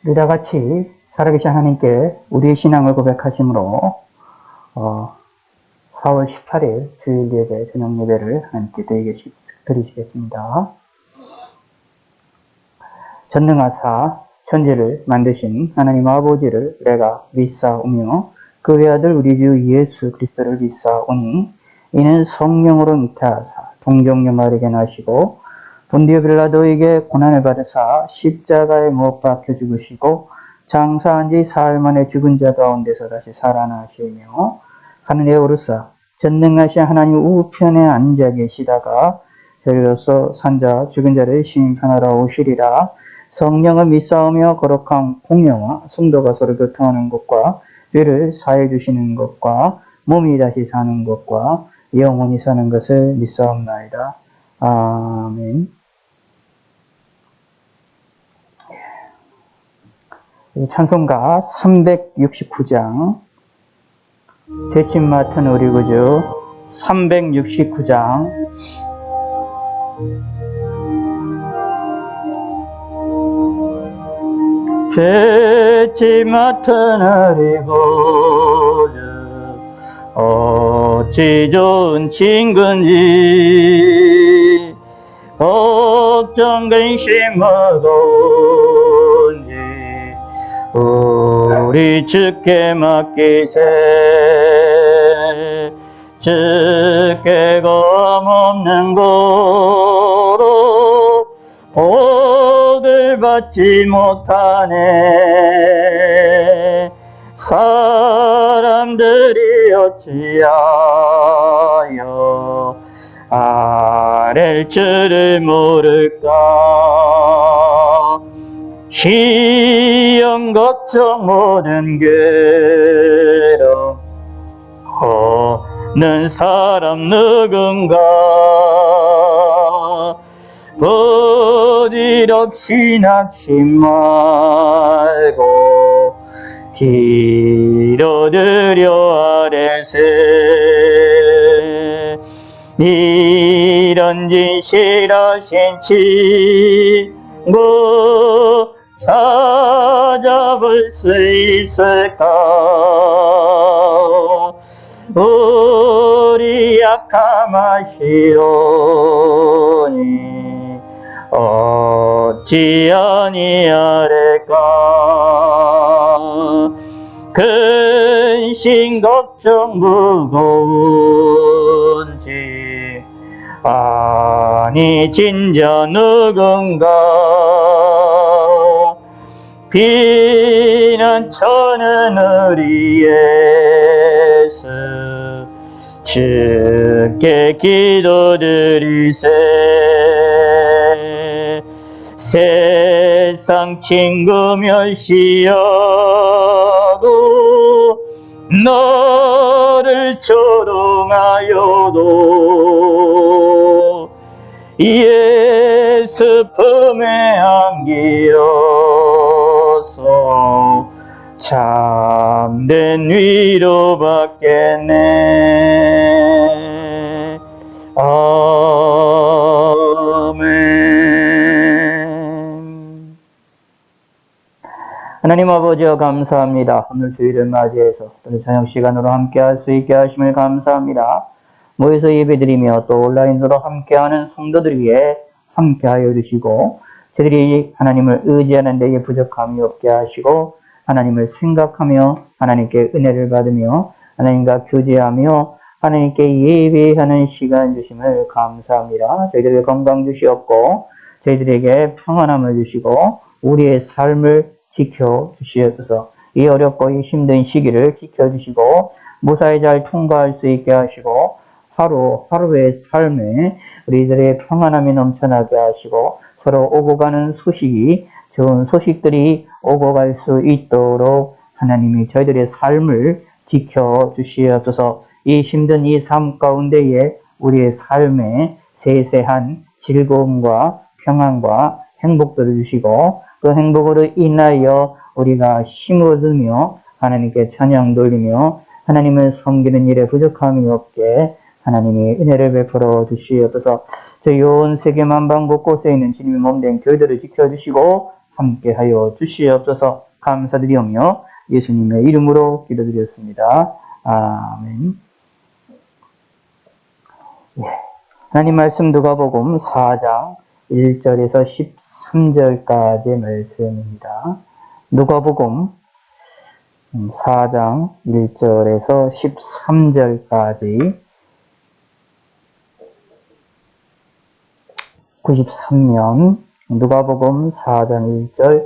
우리 다 같이 살아계신 하나님께 우리의 신앙을 고백하심으로 4월 18일 주일 예배, 저녁 예배를 하나님께 드리시겠습니다. 전능하사 천지를 만드신 하나님 아버지를 내가 믿사오며 그 외아들 우리 주 예수 그리스도를 믿사오니 이는 성령으로 잉태하사 동정녀 마리아에게 나시고 본디오 빌라도에게 고난을 받으사 십자가에 못 박혀 죽으시고 장사한 지 사흘 만에 죽은 자 가운데서 다시 살아나시며 하늘에 오르사 전능하신 하나님 우편에 앉아 계시다가 혈로서 산자 죽은 자를 심판하러 오시리라. 성령을 믿사오며 거룩한 공예와 성도가 서로 교통하는 것과 죄를 사해 주시는 것과 몸이 다시 사는 것과 영원히 사는 것을 믿사옵나이다. 아멘. 찬송가 369장 대침 맡은 우리 구주 369장 대침 맡은 우리 구주 어찌 좋은 친구인지 걱정 근심 무거운지 우리 주께 맡기세. 주께 검없는 고로 복을 받지 못하네. 사람들이 어찌하여 아랠 줄을 모를까. 시험 걱정 모든 괴로움 없는 사람 누군가. 부딜 없이 낙심 말고 기도드려 아뢰세. 이런 진실하신 친구 찾아볼 수 있을까. 우리 약함하시오니 어찌 아니하랴까. 근심 걱정 무거운지 아니 진짜 누군가. 피난처는 우리 예수 주께 기도드리세. 세상 친구 멸시하고 너를 조롱하여도 예수 품에 안기어서 참된 위로 받겠네. 아멘. 하나님 아버지여 감사합니다. 오늘 주일을 맞이해서 또 저녁 시간으로 함께할 수 있게 하심을 감사합니다. 모여서 예배드리며 또 온라인으로 함께하는 성도들 위해 함께하여 주시고 저들이 하나님을 의지하는 데에 부족함이 없게 하시고 하나님을 생각하며 하나님께 은혜를 받으며 하나님과 교제하며 하나님께 예배하는 시간 주심을 감사합니다. 저희들에게 건강 주시옵고 저희들에게 평안함을 주시고 우리의 삶을 지켜주시옵소서. 이 어렵고 이 힘든 시기를 지켜주시고 무사히 잘 통과할 수 있게 하시고 하루하루의 삶에 우리들의 평안함이 넘쳐나게 하시고 서로 오고 가는 소식이 좋은 소식들이 오고 갈 수 있도록 하나님이 저희들의 삶을 지켜주시옵소서. 이 힘든 이 삶 가운데에 우리의 삶에 세세한 즐거움과 평안과 행복들을 주시고 그 행복으로 인하여 우리가 힘을 얻으며 하나님께 찬양 돌리며 하나님을 섬기는 일에 부족함이 없게 하나님이 은혜를 베풀어 주시옵소서. 저희 온 세계 만방 곳곳에 있는 주님의 몸된 교회들을 지켜주시고 함께하여 주시옵소서. 감사드리오며 예수님의 이름으로 기도드렸습니다. 아멘. 예. 하나님 말씀 누가복음 4장 1절에서 13절까지의 말씀입니다. 누가복음 4장 1절에서 13절까지 93면 누가복음 4장 1절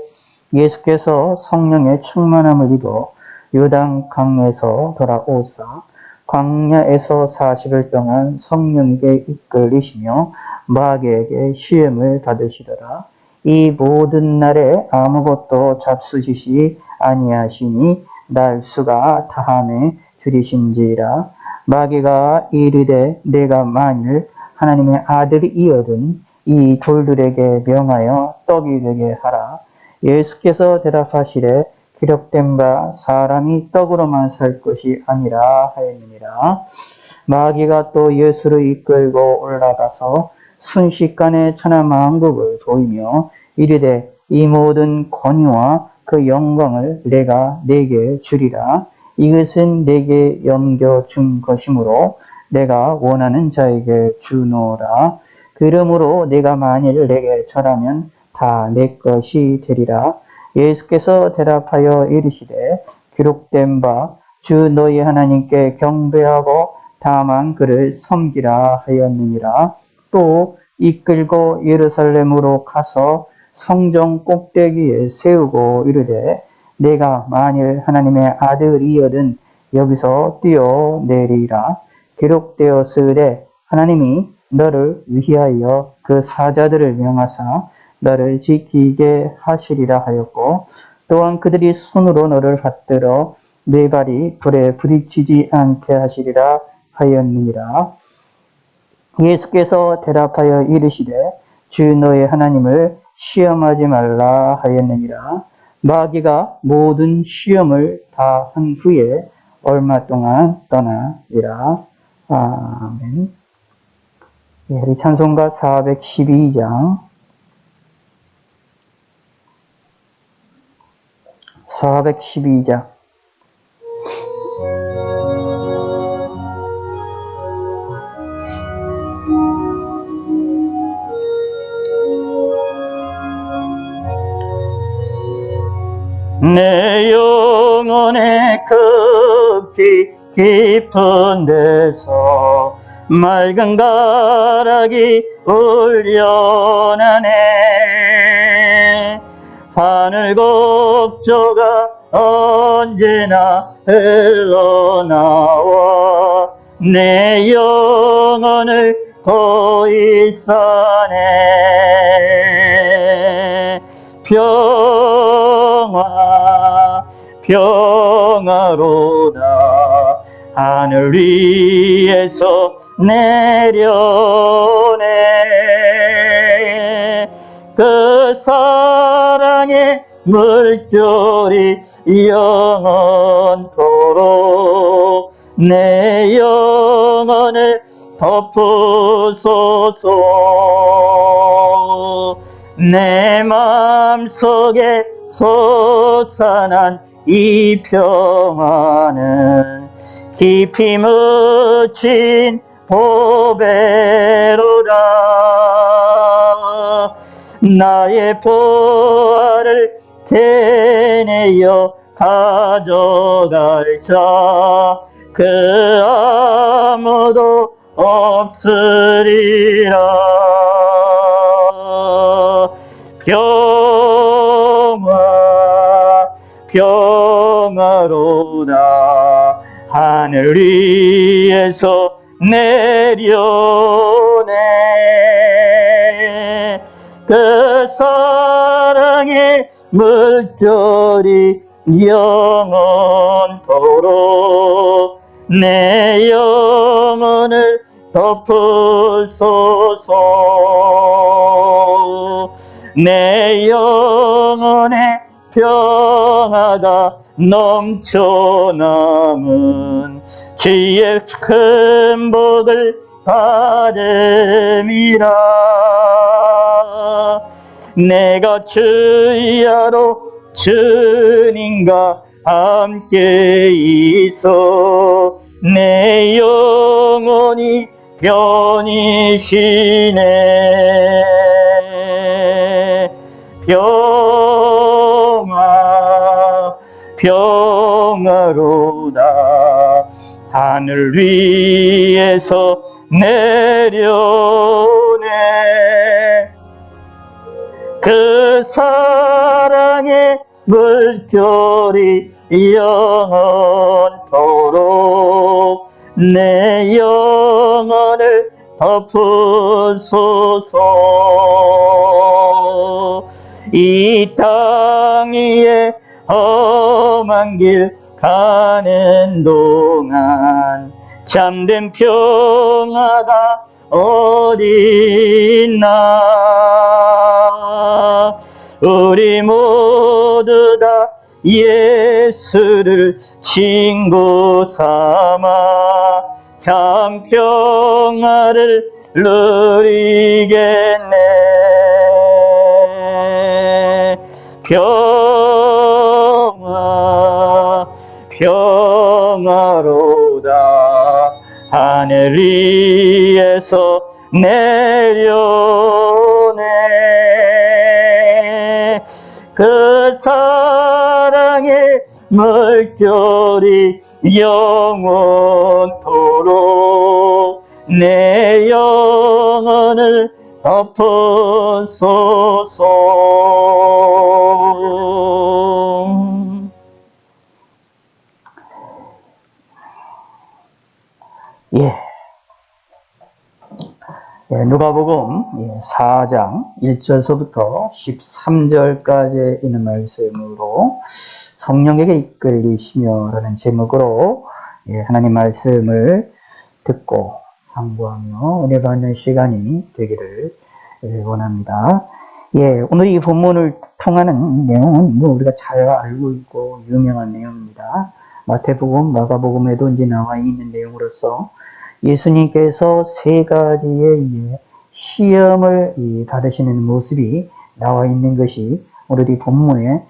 예수께서 성령의 충만함을 입어 요단 강에서 돌아오사 광야에서 40일 동안 성령에게 이끌리시며 마귀에게 시험을 받으시더라. 이 모든 날에 아무것도 잡수시지 아니하시니 날수가 다함에 줄이신지라. 마귀가 이르되 내가 만일 하나님의 아들이거든 이 돌들에게 명하여 떡이 되게 하라. 예수께서 대답하시되 기록된 바 사람이 떡으로만 살 것이 아니라 하였느니라. 마귀가 또 예수를 이끌고 올라가서 순식간에 천하만국을 보이며 이르되 이 모든 권위와 그 영광을 내가 네게 주리라. 이것은 내게 넘겨준 것이므로 내가 원하는 자에게 주노라. 그러므로 내가 만일 내게 절하면 다 내 것이 되리라. 예수께서 대답하여 이르시되 기록된 바 주 너희 하나님께 경배하고 다만 그를 섬기라 하였느니라. 또 이끌고 예루살렘으로 가서 성전 꼭대기에 세우고 이르되 내가 만일 하나님의 아들이거든 여기서 뛰어내리라. 기록되었으되 하나님이 너를 위하여 그 사자들을 명하사 너를 지키게 하시리라 하였고 또한 그들이 손으로 너를 받들어 네 발이 불에 부딪히지 않게 하시리라 하였느니라. 예수께서 대답하여 이르시되 주 너의 하나님을 시험하지 말라 하였느니라. 마귀가 모든 시험을 다 한 후에 얼마 동안 떠나리라. 아멘. 우리 찬송가 412장 412장 내 영혼의 극히 깊은 데서 맑은 가락이 울려나네. 하늘 곡조가 언제나 흘러나와 내 영혼을 고이 싸네. 평화 평화로다 하늘 위에서 내려오네. 그 사랑의 물결이 영원토록 내 영혼을 덮으소서. 내 마음속에 솟아난 이 평화는 깊이 묻힌 보배로다. 나의 보화를 캐내어 가져갈 자 그 아무도 없으리라. 평화로다 하늘 위에서 내려오네. 그 사랑의 물결이 영원토록 내 영혼을 덮으소서. 내 영혼의 평화가 넘쳐남은 주의 큰 복을 받음이라. 내가 주야로 주님과 함께 있어 내 영혼이 편이시네. 평화로다 하늘 위에서 내려오네. 그 사랑의 물결이 영원토록 내 영혼을 덮으소서. 이 땅 위에 험한 길 가는 동안 참된 평화가 어디 있나. 우리 모두 다 예수를 친구 삼아 참 평화를 누리겠네. 평화로다 하늘 위에서 내려오네. 그 사랑의 물결이 영원토록 내 영혼을 덮으소서. 누가복음 4장 1절서부터 13절까지 있는 말씀으로 성령에게 이끌리시며 라는 제목으로 하나님 말씀을 듣고 상고하며 은혜 받는 시간이 되기를 원합니다. 오늘 이 본문을 통하는 내용은 우리가 잘 알고 있고 유명한 내용입니다. 마태복음, 마가복음에도 이제 나와 있는 내용으로서 예수님께서 세 가지의 시험을 받으시는 모습이 나와 있는 것이 오늘 이 본문에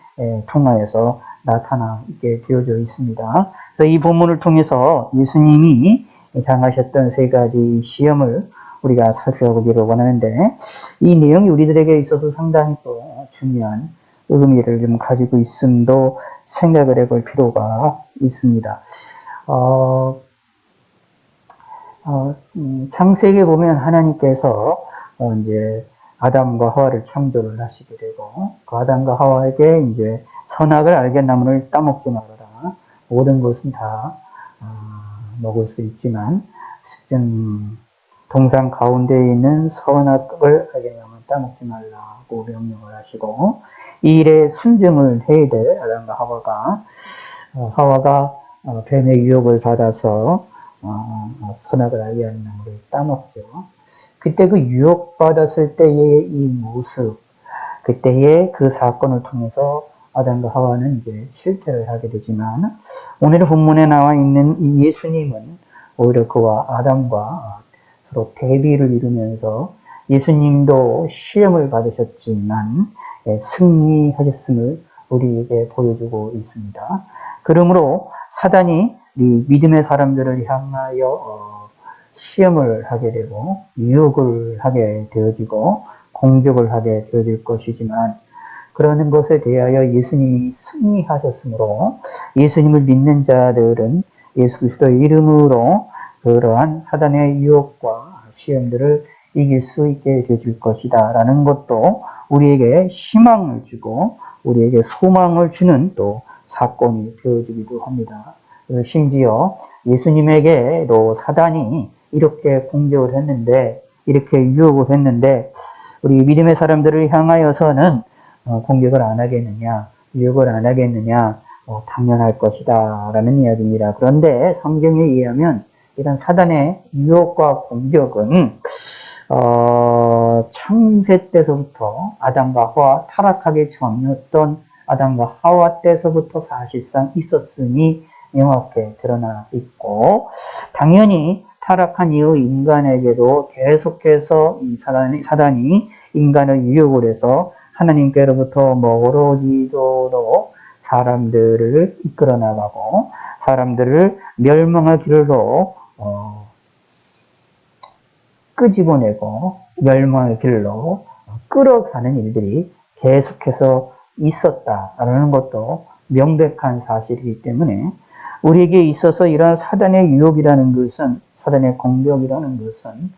통하여서 나타나 있게 되어져 있습니다. 그래서 이 본문을 통해서 예수님이 당하셨던 세 가지 시험을 우리가 살펴보기를 원하는데, 이 내용이 우리들에게 있어서 상당히 또 중요한 의미를 좀 가지고 있음도 생각을 해볼 필요가 있습니다. 창세기에 보면 하나님께서 이제 아담과 하와를 창조를 하시게 되고, 그 아담과 하와에게 이제 선악을 알게 나무를 따먹지 말아라. 모든 것은 다 먹을 수 있지만 동산 가운데 있는 선악을 알게 나무를 따먹지 말라고 명령을 하시고, 이 일에 순종을 해야 될 아담과 하와가 뱀의 유혹을 받아서 선악을 알게 하는 나무를 따먹죠. 그때 그 유혹받았을 때의 이 모습, 그때의 그 사건을 통해서 아담과 하와는 이제 실패를 하게 되지만, 오늘 본문에 나와 있는 이 예수님은 오히려 그와 아담과 서로 대비를 이루면서 예수님도 시험을 받으셨지만 승리하셨음을 우리에게 보여주고 있습니다. 그러므로 사단이 이 믿음의 사람들을 향하여 시험을 하게 되고 유혹을 하게 되어지고 공격을 하게 되어질 것이지만, 그러는 것에 대하여 예수님이 승리하셨으므로 예수님을 믿는 자들은 예수 그리스도의 이름으로 그러한 사단의 유혹과 시험들을 이길 수 있게 되어질 것이다 라는 것도 우리에게 희망을 주고 우리에게 소망을 주는 또 사건이 되어지기도 합니다. 심지어 예수님에게도 사단이 이렇게 공격을 했는데, 이렇게 유혹을 했는데 우리 믿음의 사람들을 향하여서는 공격을 안 하겠느냐, 유혹을 안 하겠느냐, 당연할 것이다 라는 이야기입니다. 그런데 성경에 의하면 이런 사단의 유혹과 공격은 창세 때서부터 아담과 하와 타락하기 전이었던 아담과 하와 때서부터 사실상 있었으니 명확히 드러나 있고, 당연히 타락한 이후 인간에게도 계속해서 이 사단이 인간을 유혹을 해서 하나님께로부터 멀어지도록 사람들을 이끌어 나가고 사람들을 멸망의 길로 끄집어내고 멸망의 길로 끌어가는 일들이 계속해서 있었다라는 것도 명백한 사실이기 때문에 우리에게 있어서 이러한 사단의 유혹이라는 것은, 사단의 공격이라는 것은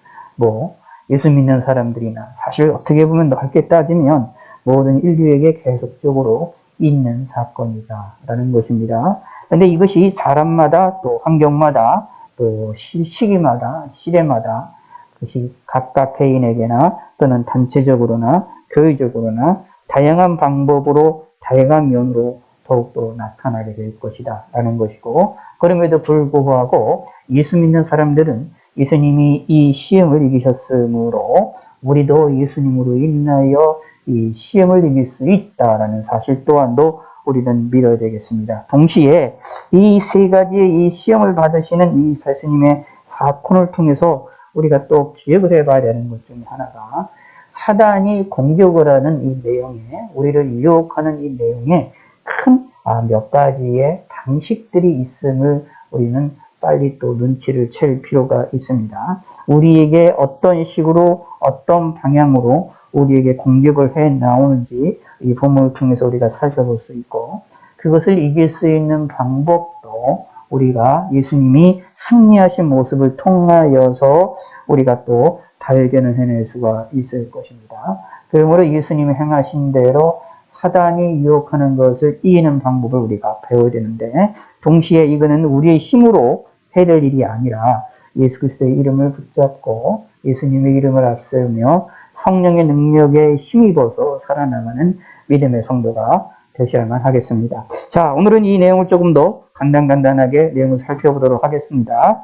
예수 믿는 사람들이나 사실 어떻게 보면 넓게 따지면 모든 인류에게 계속적으로 있는 사건이다라는 것입니다. 그런데 이것이 사람마다 또 환경마다 또 시기마다 시대마다 그것이 각각 개인에게나 또는 단체적으로나 교회적으로나 다양한 방법으로 다양한 면으로 더욱더 나타나게 될 것이다 라는 것이고, 그럼에도 불구하고 예수 믿는 사람들은 예수님이 이 시험을 이기셨으므로 우리도 예수님으로 인하여 이 시험을 이길 수 있다라는 사실 또한도 우리는 믿어야 되겠습니다. 동시에 이 세 가지의 이 시험을 받으시는 이 예수님의 사건을 통해서 우리가 또 기억을 해봐야 되는 것 중에 하나가, 사단이 공격을 하는 이 내용에, 우리를 유혹하는 이 내용에 큰 몇 가지의 방식들이 있음을 우리는 빨리 또 눈치를 챌 필요가 있습니다. 우리에게 어떤 식으로 어떤 방향으로 우리에게 공격을 해 나오는지 이 본문을 통해서 우리가 살펴볼 수 있고, 그것을 이길 수 있는 방법도 우리가 예수님이 승리하신 모습을 통하여서 우리가 또 발견을 해낼 수가 있을 것입니다. 그러므로 예수님이 행하신 대로 사단이 유혹하는 것을 이기는 방법을 우리가 배워야 되는데, 동시에 이거는 우리의 힘으로 해낼 일이 아니라 예수 그리스도의 이름을 붙잡고 예수님의 이름을 앞세우며 성령의 능력에 힘입어서 살아나가는 믿음의 성도가 되셔야만 하겠습니다. 자, 오늘은 이 내용을 조금 더 간단하게 내용을 살펴보도록 하겠습니다.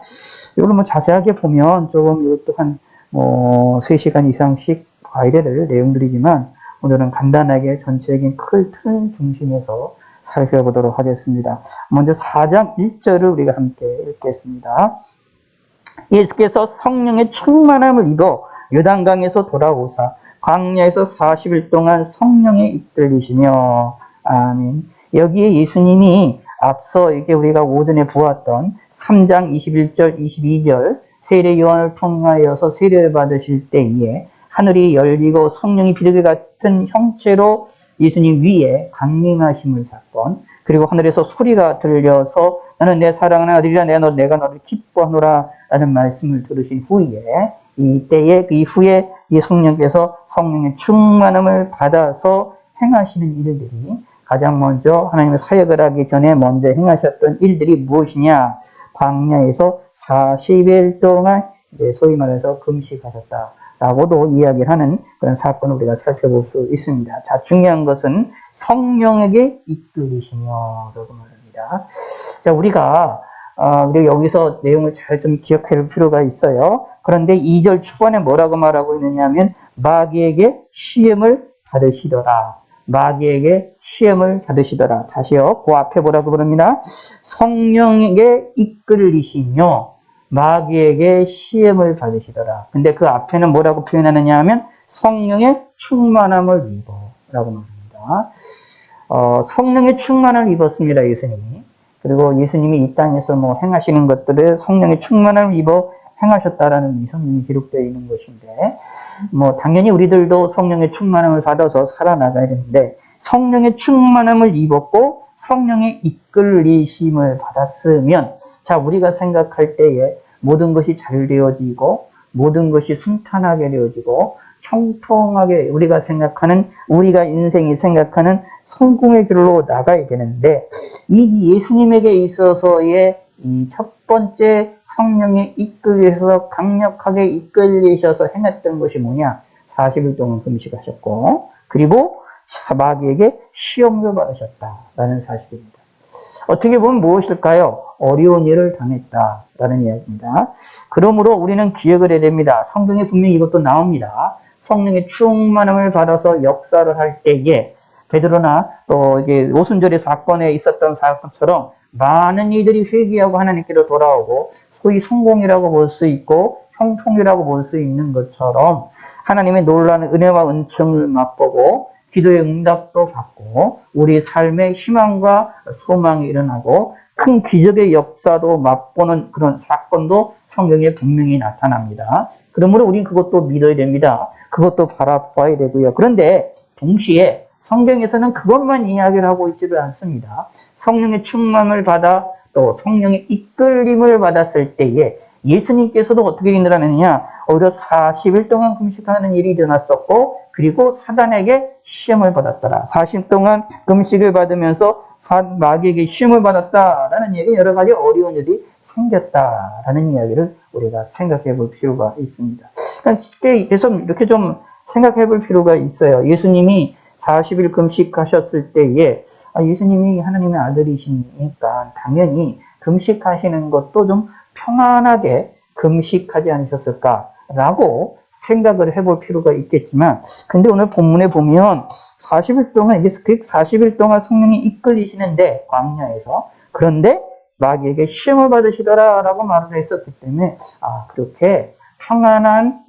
이걸 자세하게 보면 조금 이것도 한 3시간 이상씩 봐야 될 내용들이지만, 오늘은 간단하게 전체적인 큰 틀 중심에서 살펴보도록 하겠습니다. 먼저 4장 1절을 우리가 함께 읽겠습니다. 예수께서 성령의 충만함을 입어 요단강에서 돌아오사 광야에서 40일 동안 성령에 이끌리시며. 아멘. 여기에 예수님이 앞서 이게 우리가 오전에 보았던 3장 21절 22절 세례 요한을 통하여서 세례를 받으실 때에 하늘이 열리고 성령이 비둘기 같은 형체로 예수님 위에 강림하심을 사건, 그리고 하늘에서 소리가 들려서 나는 내 사랑하는 아들이라 내가 너를 기뻐하노라 라는 말씀을 들으신 후에, 이때에 그 이후에 이 성령께서 성령의 충만함을 받아서 행하시는 일들이, 가장 먼저 하나님의 사역을 하기 전에 먼저 행하셨던 일들이 무엇이냐, 광야에서 40일 동안 소위 말해서 금식하셨다 라고도 이야기를 하는 그런 사건을 우리가 살펴볼 수 있습니다. 자, 중요한 것은 성령에게 이끌리시며 라고 말합니다. 자, 우리가 여기서 내용을 잘 좀 기억할 필요가 있어요. 그런데 2절 초반에 뭐라고 말하고 있느냐 하면 마귀에게 시험을 받으시더라. 마귀에게 시험을 받으시더라. 다시요. 그 앞에 뭐라고 부릅니다. 성령에게 이끌리시며 마귀에게 시험을 받으시더라. 근데 그 앞에는 뭐라고 표현하느냐 하면 성령의 충만함을 입어 라고 말합니다. 성령의 충만함을 입었습니다, 예수님이. 그리고 예수님이 이 땅에서 행하시는 것들을 성령의 충만함을 입어 행하셨다라는 이 성경이 기록되어 있는 것인데, 당연히 우리들도 성령의 충만함을 받아서 살아나가야 되는데, 성령의 충만함을 입었고 성령의 이끌리심을 받았으면, 자, 우리가 생각할 때에 모든 것이 잘 되어지고 모든 것이 순탄하게 되어지고 형통하게 우리가 인생이 생각하는 성공의 길로 나가야 되는데, 이 예수님에게 있어서의 이 첫 번째 성령의 이끌려서 강력하게 이끌리셔서 행했던 것이 뭐냐? 40일 동안 금식하셨고, 그리고 마귀에게 시험을 받으셨다라는 사실입니다. 어떻게 보면 무엇일까요? 어려운 일을 당했다라는 이야기입니다. 그러므로 우리는 기억을 해야 됩니다. 성경에 분명히 이것도 나옵니다. 성령의 충만함을 받아서 역사를 할 때에 베드로나 또 이게 오순절의 사건에 있었던 사건처럼 많은 이들이 회개하고 하나님께로 돌아오고 소위 성공이라고 볼 수 있고 형통이라고 볼 수 있는 것처럼 하나님의 놀라운 은혜와 은총을 맛보고 기도의 응답도 받고 우리 삶의 희망과 소망이 일어나고 큰 기적의 역사도 맛보는 그런 사건도 성경에 분명히 나타납니다. 그러므로 우리는 그것도 믿어야 됩니다. 그것도 바라봐야 되고요. 그런데 동시에 성경에서는 그것만 이야기를 하고 있지도 않습니다. 성령의 충만을 받아 또 성령의 이끌림을 받았을 때에 예수님께서도 어떻게 일어나느냐, 오히려 40일 동안 금식하는 일이 일어났었고, 그리고 사단에게 시험을 받았더라. 40일 동안 금식을 받으면서 마귀에게 시험을 받았다라는 얘기, 여러 가지 어려운 일이 생겼다라는 이야기를 우리가 생각해 볼 필요가 있습니다. 그러니까 계속 이렇게 좀 생각해 볼 필요가 있어요. 예수님이 40일 금식하셨을 때에 예수님이 하나님의 아들이시니까 당연히 금식하시는 것도 좀 평안하게 금식하지 않으셨을까라고 생각을 해볼 필요가 있겠지만, 근데 오늘 본문에 보면 40일 동안, 이게 40일 동안 성령이 이끌리시는데 광야에서, 그런데 마귀에게 시험을 받으시더라라고 말을 했었기 때문에 그렇게 평안한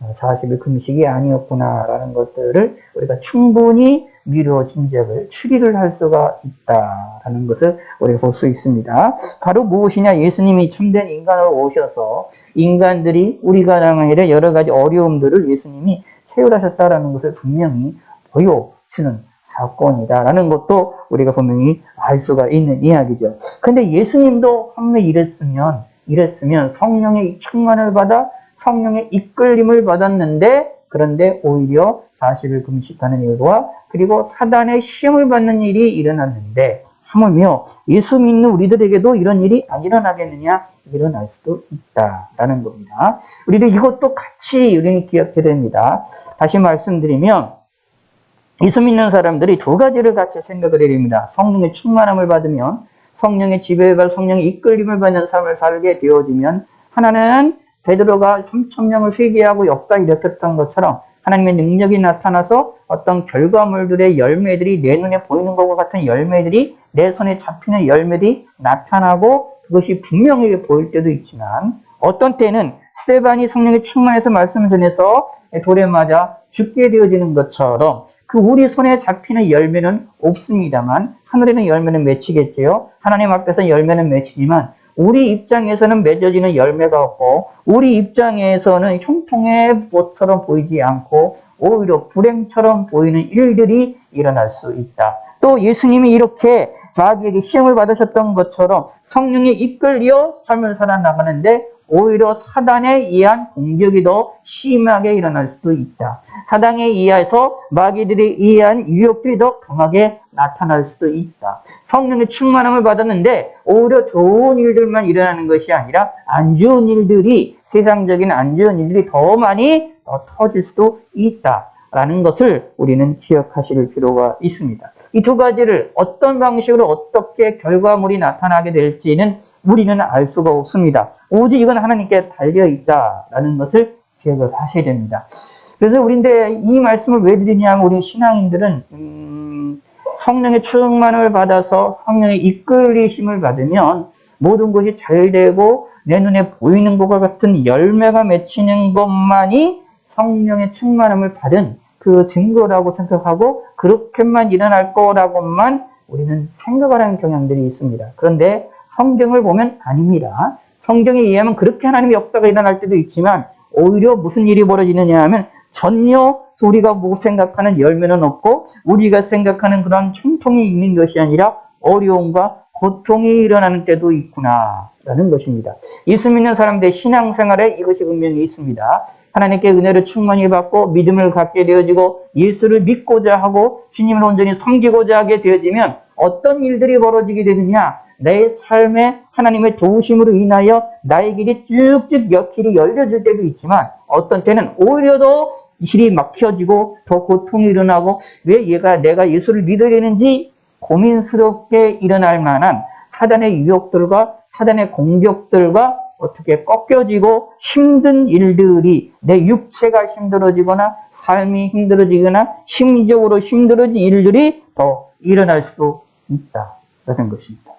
40일 금식이 아니었구나라는 것들을 우리가 충분히 미루어 짐작을 추리를 할 수가 있다라는 것을 우리가 볼 수 있습니다. 바로 무엇이냐, 예수님이 참된 인간으로 오셔서 인간들이 우리가 당하는 여러 가지 어려움들을 예수님이 체휼하셨다라는 것을 분명히 보여주는 사건이다라는 것도 우리가 분명히 알 수가 있는 이야기죠. 근데 예수님도 한번 이랬으면 성령의 충만을 받아 성령의 이끌림을 받았는데, 그런데 오히려 40일 금식하는 일과 그리고 사단의 시험을 받는 일이 일어났는데, 하물며 예수 믿는 우리들에게도 이런 일이 안 일어나겠느냐? 일어날 수도 있다라는 겁니다. 우리는 이것도 같이 우리는 기억해야 됩니다. 다시 말씀드리면 예수 믿는 사람들이 두 가지를 같이 생각을 해야 됩니다. 성령의 충만함을 받으면, 성령의 지배에 받아 성령의 이끌림을 받는 삶을 살게 되어지면, 하나는 베드로가 3,000명을 회개하고 역사 일으켰던 것처럼 하나님의 능력이 나타나서 어떤 결과물들의 열매들이 내 눈에 보이는 것과 같은 열매들이, 내 손에 잡히는 열매들이 나타나고 그것이 분명하게 보일 때도 있지만, 어떤 때는 스데반이 성령의 충만해서 말씀을 전해서 돌에 맞아 죽게 되어지는 것처럼 그 우리 손에 잡히는 열매는 없습니다만, 하늘에는 열매는 맺히겠지요. 하나님 앞에서 열매는 맺히지만 우리 입장에서는 맺어지는 열매가 없고, 우리 입장에서는 형통의 것처럼 보이지 않고 오히려 불행처럼 보이는 일들이 일어날 수 있다. 또 예수님이 이렇게 마귀에게 시험을 받으셨던 것처럼 성령에 이끌려 삶을 살아나가는데 오히려 사단에 의한 공격이 더 심하게 일어날 수도 있다. 사단에 의해서 마귀들에 의한 유혹들이 더 강하게 나타날 수도 있다. 성령의 충만함을 받았는데 오히려 좋은 일들만 일어나는 것이 아니라 안 좋은 일들이, 세상적인 안 좋은 일들이 더 많이 터질 수도 있다 라는 것을 우리는 기억하실 필요가 있습니다. 이 두 가지를 어떤 방식으로 어떻게 결과물이 나타나게 될지는 우리는 알 수가 없습니다. 오직 이건 하나님께 달려있다라는 것을 기억을 하셔야 됩니다. 그래서 우리인데 이 말씀을 왜 드리냐면, 우리 신앙인들은 성령의 충만을 받아서 성령의 이끌리심을 받으면 모든 것이 잘 되고 내 눈에 보이는 것과 같은 열매가 맺히는 것만이 성령의 충만함을 받은 그 증거라고 생각하고 그렇게만 일어날 거라고만 우리는 생각을 하는 경향들이 있습니다. 그런데 성경을 보면 아닙니다. 성경에 의하면 그렇게 하나님의 역사가 일어날 때도 있지만 오히려 무슨 일이 벌어지느냐 하면 전혀 우리가 뭐 생각하는 열매는 없고 우리가 생각하는 그런 충통이 있는 것이 아니라 어려움과 고통이 일어나는 때도 있구나 라는 것입니다. 예수 믿는 사람들의 신앙생활에 이것이 분명히 있습니다. 하나님께 은혜를 충만히 받고 믿음을 갖게 되어지고 예수를 믿고자 하고 주님을 온전히 섬기고자 하게 되어지면 어떤 일들이 벌어지게 되느냐, 내 삶에 하나님의 도우심으로 인하여 나의 길이 쭉쭉 길이 열려질 때도 있지만 어떤 때는 오히려 더 길이 막혀지고 더 고통이 일어나고 왜 내가 예수를 믿어야 되는지 고민스럽게 일어날 만한 사단의 유혹들과 사단의 공격들과 어떻게 꺾여지고 힘든 일들이, 내 육체가 힘들어지거나 삶이 힘들어지거나 심리적으로 힘들어진 일들이 더 일어날 수도 있다라는 것입니다.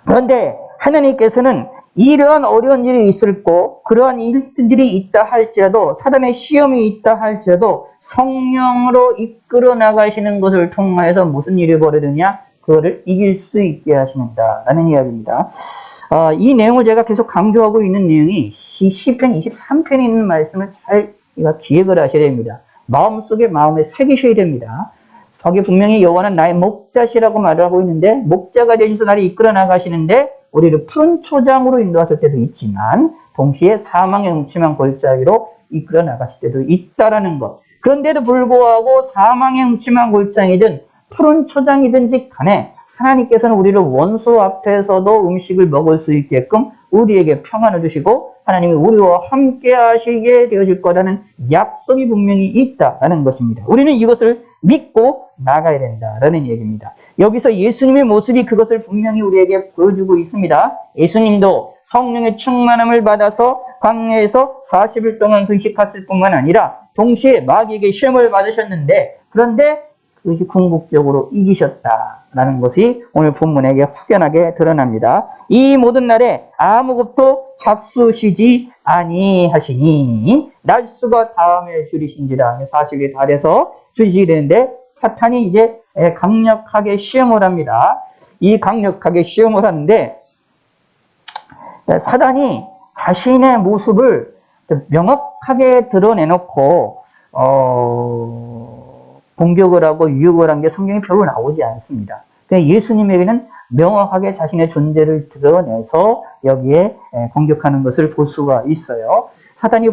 그런데 하나님께서는 이러한 어려운 일이 있을 거, 그러한 일들이 있다 할지라도, 사단의 시험이 있다 할지라도 성령으로 이끌어 나가시는 것을 통하여서 무슨 일이 벌어지느냐? 그거를 이길 수 있게 하신다라는 이야기입니다. 이 내용을 제가 계속 강조하고 있는 내용이 시편 23편에 있는 말씀을 잘 기억을 하셔야 됩니다. 마음에 새기셔야 됩니다. 거기 분명히 여호와는 나의 목자시라고 말을 하고 있는데, 목자가 되셔서 나를 이끌어 나가시는데 우리를 푸른 초장으로 인도하실 때도 있지만 동시에 사망의 음침한 골짜기로 이끌어 나가실 때도 있다라는 것. 그런데도 불구하고 사망의 음침한 골짜기든 푸른 초장이든지 간에 하나님께서는 우리를 원수 앞에서도 음식을 먹을 수 있게끔 우리에게 평안을 주시고 하나님이 우리와 함께 하시게 되어질 거라는 약속이 분명히 있다라는 것입니다. 우리는 이것을 믿고 나가야 된다라는 얘기입니다. 여기서 예수님의 모습이 그것을 분명히 우리에게 보여주고 있습니다. 예수님도 성령의 충만함을 받아서 광야에서 40일 동안 금식했을 뿐만 아니라 동시에 마귀에게 시험을 받으셨는데, 그런데 그것이 궁극적으로 이기셨다라는 것이 오늘 본문에게 확연하게 드러납니다. 이 모든 날에 아무것도 잡수시지 아니하시니 날수가 다음에 줄이신지라. 40일 달에서 줄이시게 되는데 사탄이 이제 강력하게 시험을 합니다. 이 강력하게 시험을 하는데 사단이 자신의 모습을 명확하게 드러내놓고 공격을 하고 유혹을 한 게 성경에 별로 나오지 않습니다. 예수님에게는 명확하게 자신의 존재를 드러내서 여기에 공격하는 것을 볼 수가 있어요. 사탄이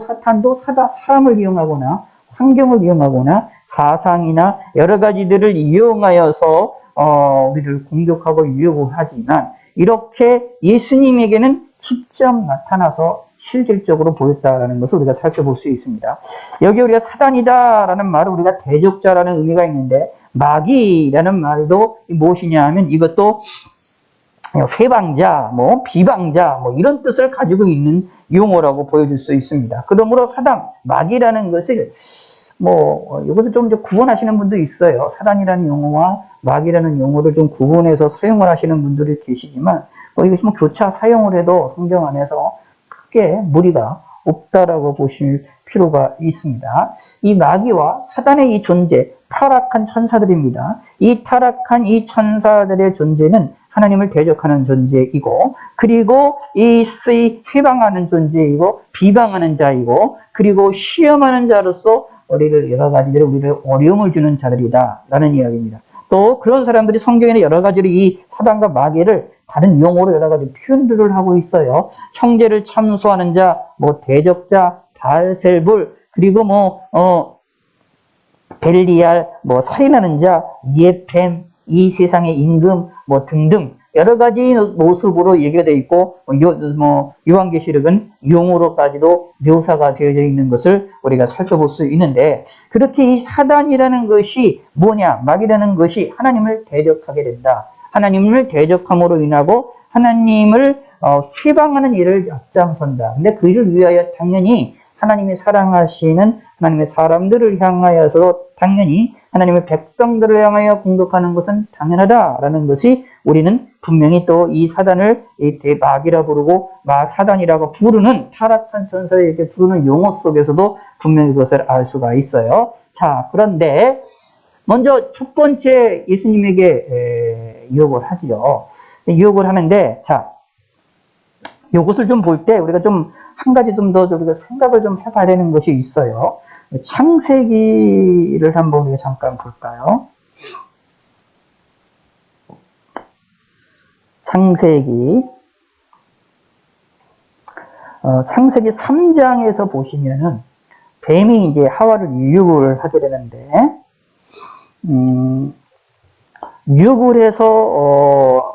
사탄도 사람을 이용하거나 환경을 이용하거나 사상이나 여러 가지들을 이용하여서 우리를 공격하고 유혹을 하지만, 이렇게 예수님에게는 직접 나타나서 실질적으로 보였다라는 것을 우리가 살펴볼 수 있습니다. 여기 우리가 사단이다라는 말은 우리가 대적자라는 의미가 있는데, 마귀라는 말도 무엇이냐 하면 이것도 회방자, 비방자, 이런 뜻을 가지고 있는 용어라고 보여줄 수 있습니다. 그러므로 마귀라는 것을 이것을 좀 구분하시는 분도 있어요. 사단이라는 용어와 마귀라는 용어를 좀 구분해서 사용을 하시는 분들이 계시지만, 이것이 교차 사용을 해도 성경 안에서 크게 무리가 없다라고 보실 필요가 있습니다. 이 마귀와 사단의 이 존재, 타락한 천사들입니다. 이 타락한 이 천사들의 존재는 하나님을 대적하는 존재이고, 그리고 이 회방하는 존재이고, 비방하는 자이고, 그리고 시험하는 자로서 우리를 어려움을 주는 자들이다라는 이야기입니다. 또 그런 사람들이 성경에는 여러 가지로 이 사단과 마귀를 다른 용어로 여러 가지 표현들을 하고 있어요. 형제를 참소하는 자, 대적자, 바알셀불, 그리고 벨리알, 살인하는 자, 예뱀, 이 세상의 임금, 등등 여러 가지 모습으로 얘기가 되어 있고, 요한계시록은 용어로까지도 묘사가 되어져 있는 것을 우리가 살펴볼 수 있는데, 그렇게 이 사단이라는 것이 뭐냐, 마귀라는 것이 하나님을 대적하게 된다. 하나님을 대적함으로 인하고 하나님을 회방하는 일을 앞장선다. 근데 그 일을 위하여 당연히 하나님이 사랑하시는 하나님의 사람들을 향하여서 당연히 하나님의 백성들을 향하여 공격하는 것은 당연하다라는 것이 우리는 분명히 또 이 사단을 마귀라 부르고 사단이라고 부르는 타락한 천사에게 부르는 용어 속에서도 분명히 그것을 알 수가 있어요. 자, 그런데 먼저 첫 번째 예수님에게 유혹을 하지요. 유혹을 하는데, 자, 이것을 좀 볼 때 우리가 좀 한 가지 좀 더 우리가 생각을 좀 해봐야 되는 것이 있어요. 창세기를 한번 우리가 잠깐 볼까요? 창세기 3장에서 보시면은 뱀이 이제 하와를 유혹을 하게 되는데, 유혹을 해서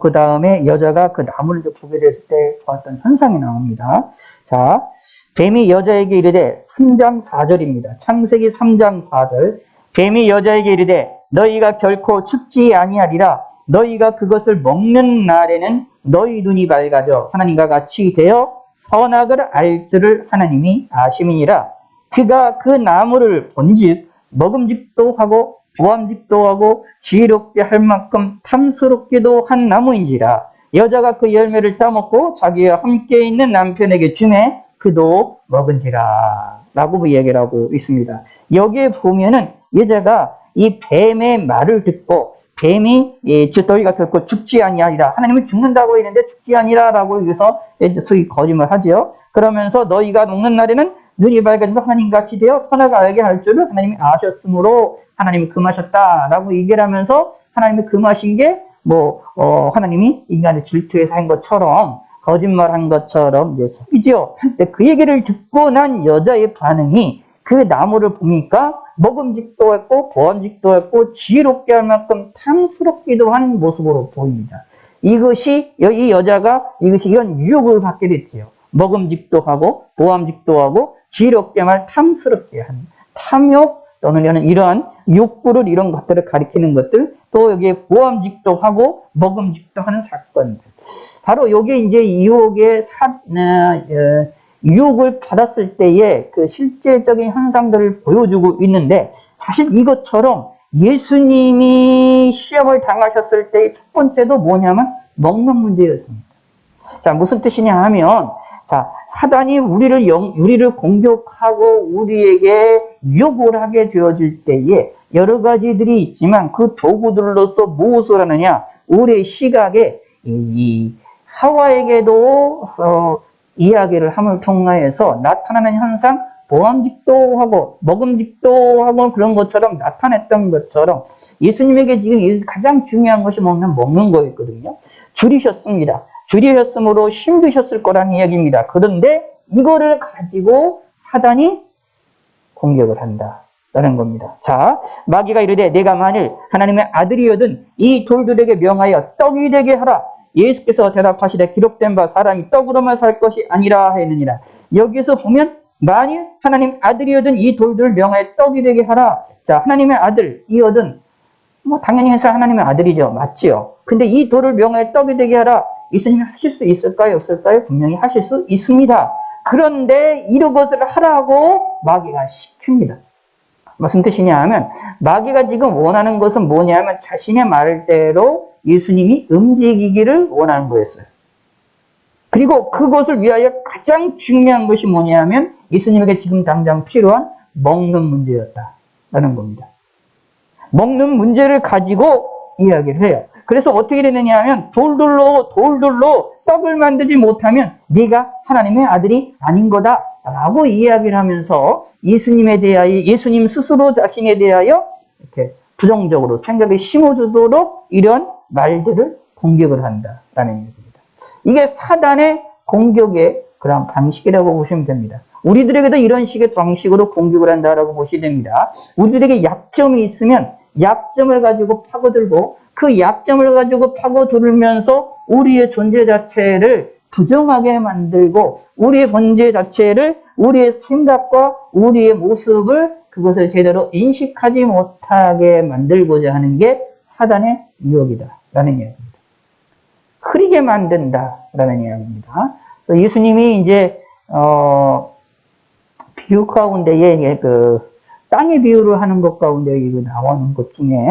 그 다음에 여자가 그 나무를 보게 됐을 때 보았던 현상이 나옵니다. 자, 뱀이 여자에게 이르되, 3장 4절입니다. 창세기 3장 4절. 뱀이 여자에게 이르되 너희가 결코 죽지 아니하리라. 너희가 그것을 먹는 날에는 너희 눈이 밝아져 하나님과 같이 되어 선악을 알 줄을 하나님이 아심이니라. 그가 그 나무를 본즉 먹음직도 하고 보암직도 하고 지혜롭게 할 만큼 탐스럽기도 한 나무인지라. 여자가 그 열매를 따먹고 자기와 함께 있는 남편에게 주매 그도 먹은지라 라고 이야기를 하고 있습니다. 여기에 보면은 여자가 이 뱀의 말을 듣고 뱀이 너희가 결코 죽지 아니하리라. 하나님은 죽는다고 했는데 죽지 아니라 라고 여기서 소위 거짓말하죠. 그러면서 너희가 먹는 날에는 눈이 밝아져서 하나님같이 되어 선악을 알게 할 줄을 하나님이 아셨으므로 하나님이 금하셨다라고 얘기를 하면서 하나님이 금하신 게 하나님이 인간을 질투해서 한 것처럼 거짓말한 것처럼 이제 속이죠. 그 얘기를 듣고 난 여자의 반응이 그 나무를 보니까 먹음직도 했고 보암직도 했고 지혜롭게 할 만큼 탐스럽기도 한 모습으로 보입니다. 이것이 이 여자가 이런 유혹을 받게 됐지요. 먹음직도 하고 보암직도 하고 지혜롭게 말 탐스럽게 하는 탐욕 또는 이러한 욕구를 이런 것들을 가리키는 것들 또 여기에 보암직도 하고 먹음직도 하는 사건들 바로 요게 이제 유혹을 받았을 때의 그 실제적인 현상들을 보여주고 있는데 사실 이것처럼 예수님이 시험을 당하셨을 때의 첫 번째도 뭐냐면 먹는 문제였습니다. 자, 무슨 뜻이냐 하면 자, 사단이 우리를 공격하고 우리에게 유혹을 하게 되어질 때에 여러 가지들이 있지만 그 도구들로서 무엇을 하느냐? 우리의 시각에 이 하와에게도 이야기를 함을 통하여서 나타나는 현상, 보암직도 하고 먹음직도 하고 그런 것처럼 나타냈던 것처럼 예수님에게 지금 가장 중요한 것이 먹는 거였거든요. 줄이셨습니다. 줄이셨으므로 힘드셨을 거라는 이야기입니다. 그런데 이거를 가지고 사단이 공격을 한다라는 겁니다. 자, 마귀가 이르되 내가 만일 하나님의 아들이거든 이 돌들에게 명하여 떡이 되게 하라. 예수께서 대답하시되 기록된 바 사람이 떡으로만 살 것이 아니라 했느니라. 여기에서 보면 만일 하나님 아들이거든 이 돌들을 명하여 떡이 되게 하라. 자, 하나님의 아들 이거든 당연히 해서 하나님의 아들이죠. 맞지요. 근데 이 돌을 명하여 떡이 되게 하라. 예수님이 하실 수 있을까요? 없을까요? 분명히 하실 수 있습니다. 그런데 이런 것을 하라고 마귀가 시킵니다. 무슨 뜻이냐 하면 마귀가 지금 원하는 것은 뭐냐면 자신의 말대로 예수님이 움직이기를 원하는 거였어요. 그리고 그것을 위하여 가장 중요한 것이 뭐냐면 예수님에게 지금 당장 필요한 먹는 문제였다라는 겁니다. 먹는 문제를 가지고 이야기를 해요. 그래서 어떻게 되느냐 하면 돌들로 떡을 만들지 못하면 네가 하나님의 아들이 아닌 거다 라고 이야기를 하면서 예수님에 대하여 예수님 스스로 자신에 대하여 이렇게 부정적으로 생각을 심어주도록 이런 말들을 공격을 한다라는 얘기입니다. 이게 사단의 공격의 그런 방식이라고 보시면 됩니다. 우리들에게도 이런 식의 방식으로 공격을 한다라고 보시면 됩니다. 우리들에게 약점이 있으면 약점을 가지고 파고들고 그 약점을 가지고 파고들면서 우리의 존재 자체를 부정하게 만들고 우리의 존재 자체를 우리의 생각과 우리의 모습을 그것을 제대로 인식하지 못하게 만들고자 하는 게 사단의 유혹이다라는 이야기입니다. 흐리게 만든다라는 이야기입니다. 예수님이 이제 비유 가운데에 그 땅의 비유를 하는 것 가운데 이거 나오는 것 중에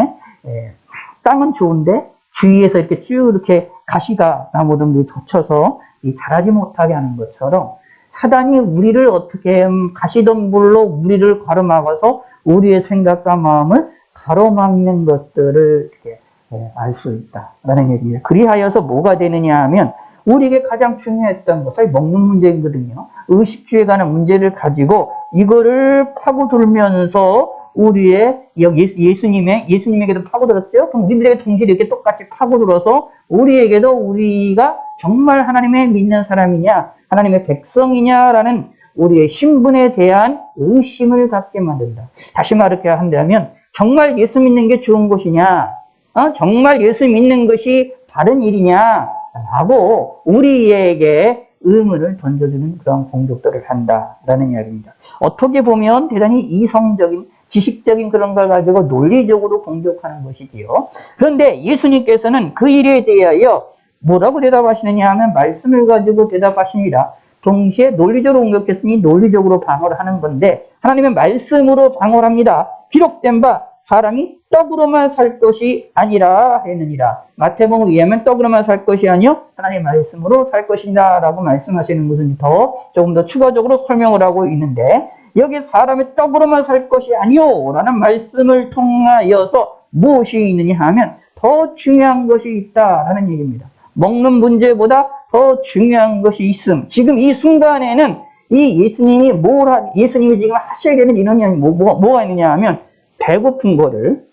땅은 좋은데 주위에서 이렇게 쭉 이렇게 가시가 나무들이 덮쳐서 자라지 못하게 하는 것처럼 사단이 우리를 어떻게 가시덤불로 우리를 가로막아서 우리의 생각과 마음을 가로막는 것들을 이렇게 알 수 있다라는 얘기예요. 그리하여서 뭐가 되느냐 하면 우리에게 가장 중요했던 것은 먹는 문제이거든요. 의식주에 관한 문제를 가지고 이거를 파고들면서 우리의 예수님에게도 파고들었죠. 그럼 우리들에게 동시에 이렇게 똑같이 파고들어서 우리에게도 우리가 정말 하나님의 믿는 사람이냐, 하나님의 백성이냐라는 우리의 신분에 대한 의심을 갖게 만든다. 다시 말하게 한다면 정말 예수 믿는 게 좋은 것이냐, 정말 예수 믿는 것이 바른 일이냐 라고 우리에게 의문을 던져주는 그런 공격들을 한다라는 이야기입니다. 어떻게 보면 대단히 이성적인 지식적인 그런 걸 가지고 논리적으로 공격하는 것이지요. 그런데 예수님께서는 그 일에 대하여 뭐라고 대답하시느냐 하면 말씀을 가지고 대답하십니다. 동시에 논리적으로 공격했으니 논리적으로 방어를 하는 건데 하나님의 말씀으로 방어를 합니다. 기록된 바 사람이 떡으로만 살 것이 아니라 했느니라. 마태복음에 의하면 떡으로만 살 것이 아니요 하나님의 말씀으로 살 것이다 라고 말씀하시는 것은 조금 더 추가적으로 설명을 하고 있는데 여기 사람이 떡으로만 살 것이 아니요 라는 말씀을 통하여서 무엇이 있느냐 하면 더 중요한 것이 있다라는 얘기입니다. 먹는 문제보다 더 중요한 것이 있음. 지금 이 순간에는 이 예수님이 지금 하셔야 되는 인원이 뭐가 있느냐 하면 배고픈 거를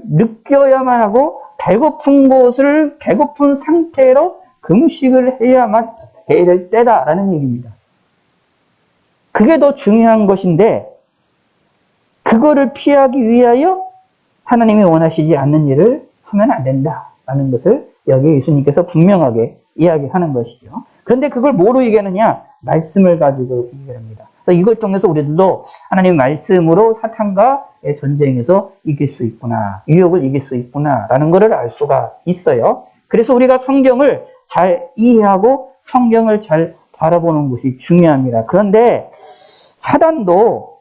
느껴야만 하고 배고픈 상태로 금식을 해야만 해야 될 때다라는 얘기입니다. 그게 더 중요한 것인데 그거를 피하기 위하여 하나님이 원하시지 않는 일을 하면 안 된다라는 것을 여기 예수님께서 분명하게 이야기하는 것이죠. 그런데 그걸 뭐로 얘기하느냐? 말씀을 가지고 얘기합니다. 이걸 통해서 우리들도 하나님의 말씀으로 사탄과의 전쟁에서 이길 수 있구나, 유혹을 이길 수 있구나 라는 것을 알 수가 있어요. 그래서 우리가 성경을 잘 이해하고 성경을 잘 바라보는 것이 중요합니다. 그런데 사단도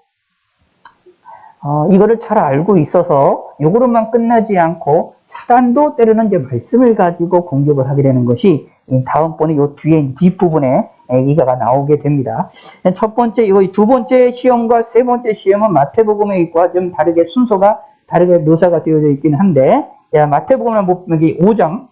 이거를 잘 알고 있어서 이거로만 끝나지 않고 사단도 때로는 이제 말씀을 가지고 공격을 하게 되는 것이 다음번에 이 뒤에 뒷부분에 이가가 나오게 됩니다. 첫 번째, 두 번째 시험과 세 번째 시험은 마태복음에 있고 좀 다르게 순서가 다르게 묘사가 되어져 있긴 한데, 마태복음을 보면 여기 5장,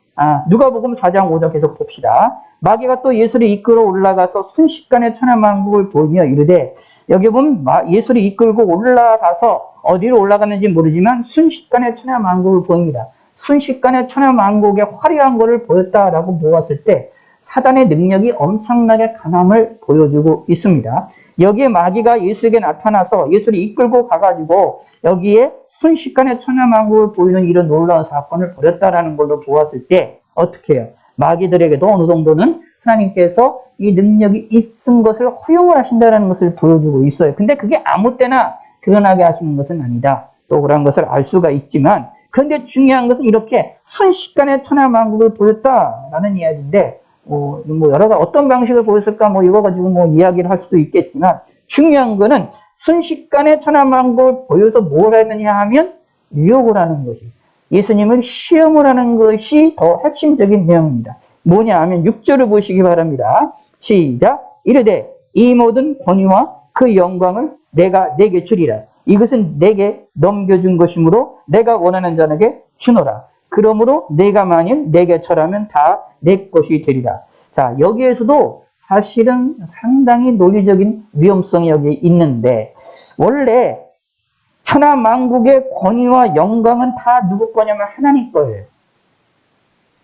누가복음 4장 5장 계속 봅시다. 마귀가 또 예수를 이끌어 올라가서 순식간에 천하만국을 보이며 이르되, 여기 보면 예수를 이끌고 올라가서 어디로 올라갔는지 모르지만 순식간에 천하만국을 보입니다. 순식간에 천하만국의 화려한 것을 보였다라고 보았을 때 사단의 능력이 엄청나게 강함을 보여주고 있습니다. 여기에 마귀가 예수에게 나타나서 예수를 이끌고 가가지고 여기에 순식간에 천하만국을 보이는 이런 놀라운 사건을 벌였다라는 걸로 보았을 때 어떻게 해요? 마귀들에게도 어느 정도는 하나님께서 이 능력이 있은 것을 허용을 하신다는 것을 보여주고 있어요. 근데 그게 아무 때나 드러나게 하시는 것은 아니다. 또 그런 것을 알 수가 있지만, 그런데 중요한 것은 이렇게 순식간에 천하만국을 보였다라는 이야기인데, 여러 가지 어떤 방식을 보였을까, 이거 가지고 이야기를 할 수도 있겠지만, 중요한 거는 순식간에 천하만국을 보여서 뭘 했느냐 하면, 유혹을 하는 것이, 예수님을 시험을 하는 것이 더 핵심적인 내용입니다. 뭐냐 하면 6절을 보시기 바랍니다. 시작. 이르되 이 모든 권위와 그 영광을 내가 내게 주리라. 이것은 내게 넘겨준 것이므로 내가 원하는 자에게 주노라. 그러므로 내가 만일 내게 절하면 다 내 것이 되리라. 자, 여기에서도 사실은 상당히 논리적인 위험성이 여기 있는데, 원래 천하만국의 권위와 영광은 다 누구 거냐면 하나님 거예요.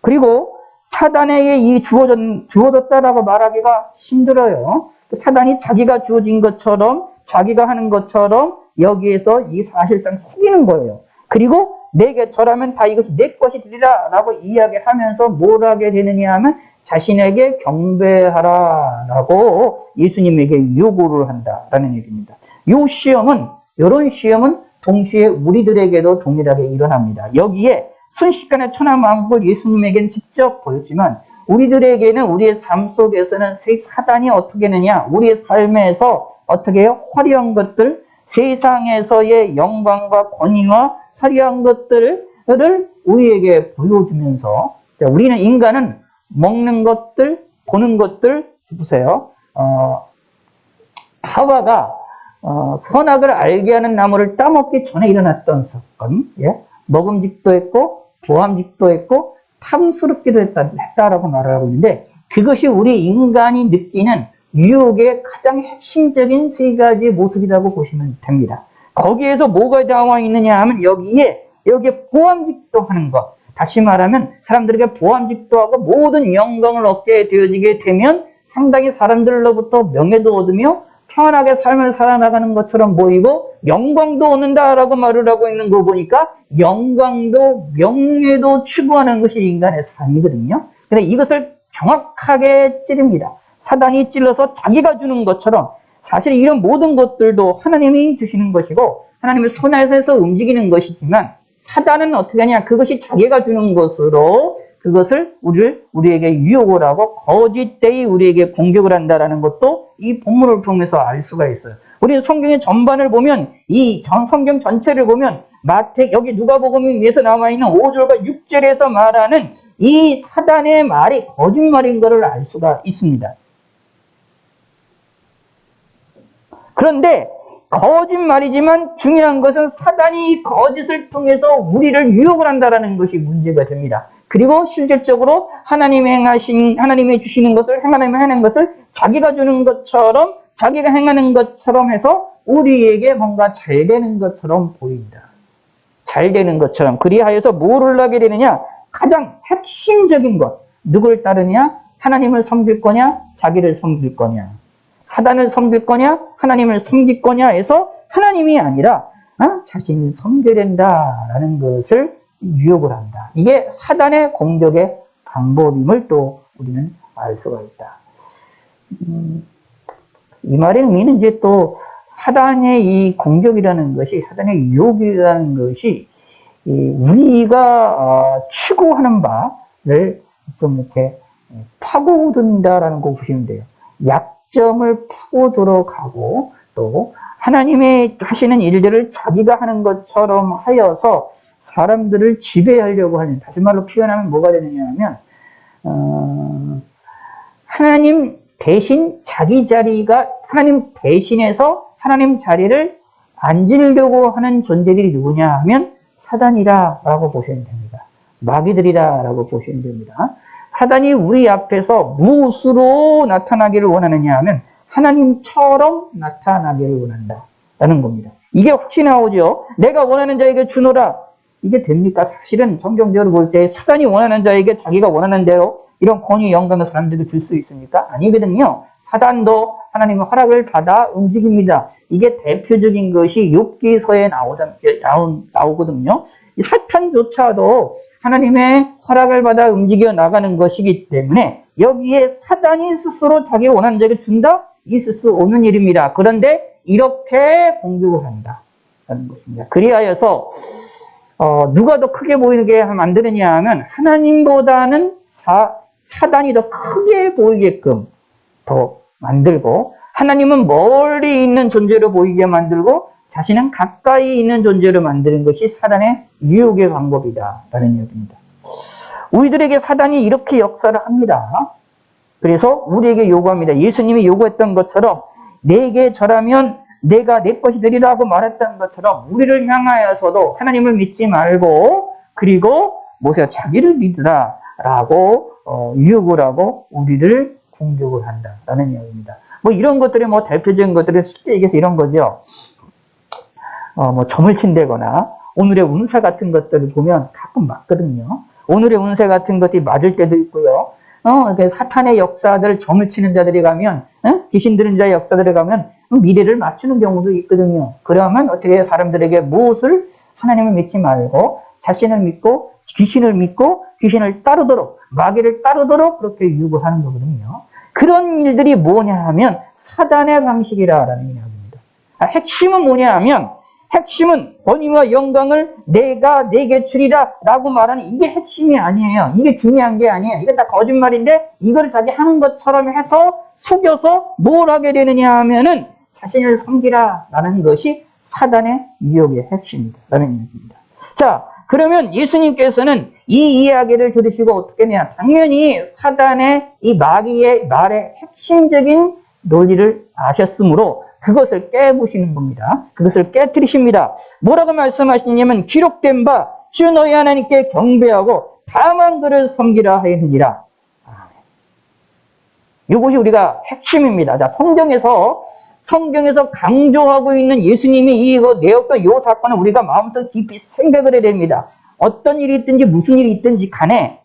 그리고 사단에게 이 주어졌다라고 말하기가 힘들어요. 사단이 자기가 주어진 것처럼, 자기가 하는 것처럼 여기에서 이 사실상 속이는 거예요. 그리고 내게 절하면 다 이것이 내 것이 되리라 라고 이야기하면서 뭘 하게 되느냐 하면 자신에게 경배하라 라고 예수님에게 요구를 한다라는 얘기입니다. 이런 시험은 동시에 우리들에게도 동일하게 일어납니다. 여기에 순식간에 천하만국을 예수님에게는 직접 보였지만 우리들에게는 우리의 삶 속에서는 사단이 어떻게 하느냐, 우리의 삶에서 어떻게 해요? 화려한 것들, 세상에서의 영광과 권위와 화려한 것들을 우리에게 보여주면서, 우리는 인간은 먹는 것들, 보는 것들, 보세요. 하와가 선악을 알게 하는 나무를 따먹기 전에 일어났던 사건, 먹음직도 했고 보암직도 했고 탐스럽기도 했다라고 말을 하고 있는데, 그것이 우리 인간이 느끼는 유혹의 가장 핵심적인 세 가지 모습이라고 보시면 됩니다. 거기에서 뭐가 나와 있느냐 하면 여기에 보암직도 하는 것, 다시 말하면 사람들에게 보암직도 하고 모든 영광을 얻게 되어지게 되면 상당히 사람들로부터 명예도 얻으며 편안하게 삶을 살아나가는 것처럼 보이고 영광도 얻는다라고 말을 하고 있는 거 보니까 영광도 명예도 추구하는 것이 인간의 삶이거든요. 근데 이것을 정확하게 찌릅니다. 사단이 찔러서 자기가 주는 것처럼 사실 이런 모든 것들도 하나님이 주시는 것이고 하나님의 손에서 움직이는 것이지만 사단은 어떻게 하냐? 그것이 자기가 주는 것으로 그것을 우리에게 유혹을 하고 거짓되이 우리에게 공격을 한다라는 것도 이 본문을 통해서 알 수가 있어요. 우리 성경의 전반을 보면 이 성경 전체를 보면 여기 누가복음에서 나와 있는 5절과 6절에서 말하는 이 사단의 말이 거짓말인 것을 알 수가 있습니다. 그런데 거짓말이지만 중요한 것은 사단이 이 거짓을 통해서 우리를 유혹을 한다는 것이 문제가 됩니다. 그리고 실질적으로 하나님이 주시는 것을, 하나님이 하는 것을 자기가 주는 것처럼, 자기가 행하는 것처럼 해서 우리에게 뭔가 잘 되는 것처럼 보인다. 잘 되는 것처럼. 그리하여서 뭐를 하게 되느냐? 가장 핵심적인 것. 누굴 따르냐? 하나님을 섬길 거냐? 자기를 섬길 거냐? 사단을 섬길 거냐? 하나님을 섬길 거냐? 해서 하나님이 아니라 자신을 섬겨야 된다라는 것을 유혹을 한다. 이게 사단의 공격의 방법임을 또 우리는 알 수가 있다. 이 말의 의미는 이제 또 사단의 이 공격이라는 것이, 사단의 유혹이라는 것이 우리가 추구하는 바를 좀 이렇게 파고든다라는 거 보시면 돼요. 약점을 파고들어 가고 또 하나님의 하시는 일들을 자기가 하는 것처럼 하여서 사람들을 지배하려고 하는, 다시 말로 표현하면 뭐가 되느냐 하면 하나님 대신 자기 자리가, 하나님 대신해서 하나님 자리를 앉으려고 하는 존재들이 누구냐 하면 사단이라고 보시면 됩니다. 마귀들이라고 보시면 됩니다. 사단이 우리 앞에서 무엇으로 나타나기를 원하느냐 하면 하나님처럼 나타나기를 원한다라는 겁니다. 이게 혹시 나오죠? 내가 원하는 자에게 주노라. 이게 됩니까? 사실은 성경적으로 볼 때 사단이 원하는 자에게 자기가 원하는 대로 이런 권위, 영광을 사람들에게 줄 수 있습니까? 아니거든요. 사단도 하나님의 허락을 받아 움직입니다. 이게 대표적인 것이 욥기서에 나오거든요. 이 사탄조차도 하나님의 허락을 받아 움직여 나가는 것이기 때문에 여기에 사단이 스스로 자기 원하는 자에게 준다? 있을 수 없는 일입니다. 그런데 이렇게 공격을 한다는 것입니다. 그리하여서 누가 더 크게 보이게 만드느냐 하면 하나님보다는 사단이 더 크게 보이게끔 더 만들고, 하나님은 멀리 있는 존재로 보이게 만들고 자신은 가까이 있는 존재로 만드는 것이 사단의 유혹의 방법이다라는 이야기입니다. 우리들에게 사단이 이렇게 역사를 합니다. 그래서 우리에게 요구합니다. 예수님이 요구했던 것처럼 내게 절하면 내가 내 것이 되리라고 말했던 것처럼 우리를 향하여서도 하나님을 믿지 말고, 그리고 모세가 자기를 믿으라라고 유혹을 하고 우리를 공격을 한다라는 이야기입니다. 뭐 이런 것들이 뭐 대표적인 것들을 쉽게 얘기해서 이런 거죠. 뭐 점을 친다거나 오늘의 운세 같은 것들을 보면 가끔 맞거든요. 오늘의 운세 같은 것이 맞을 때도 있고요. 사탄의 역사들, 점을 치는 자들이 가면, 귀신 들은 자의 역사들이 가면 미래를 맞추는 경우도 있거든요. 그러면 어떻게 사람들에게 무엇을, 하나님을 믿지 말고 자신을 믿고 귀신을 따르도록, 마귀를 따르도록 그렇게 유혹하는 거거든요. 그런 일들이 뭐냐 하면 사단의 방식이라는 이야기입니다. 핵심은 뭐냐 하면, 핵심은 권위와 영광을 내가 내게 주리라 라고 말하는 이게 핵심이 아니에요. 이게 중요한 게 아니에요. 이건 다 거짓말인데 이걸 자기 하는 것처럼 해서 속여서 뭘 하게 되느냐 하면은 자신을 섬기라 라는 것이 사단의 유혹의 핵심이다 라는 얘기입니다. 자, 그러면 예수님께서는 이 이야기를 들으시고 어떻게 했냐? 당연히 사단의 이 마귀의 말의 핵심적인 논리를 아셨으므로 그것을 깨부시는 겁니다. 그것을 깨뜨리십니다. 뭐라고 말씀하시냐면 기록된 바 주 너희 하나님께 경배하고 다만 그를 섬기라 하였느니라. 이것이 우리가 핵심입니다. 자, 성경에서 강조하고 있는 예수님이 이거 내었던 이 사건을 우리가 마음속 깊이 생각을 해야 됩니다. 어떤 일이 있든지 무슨 일이 있든지 간에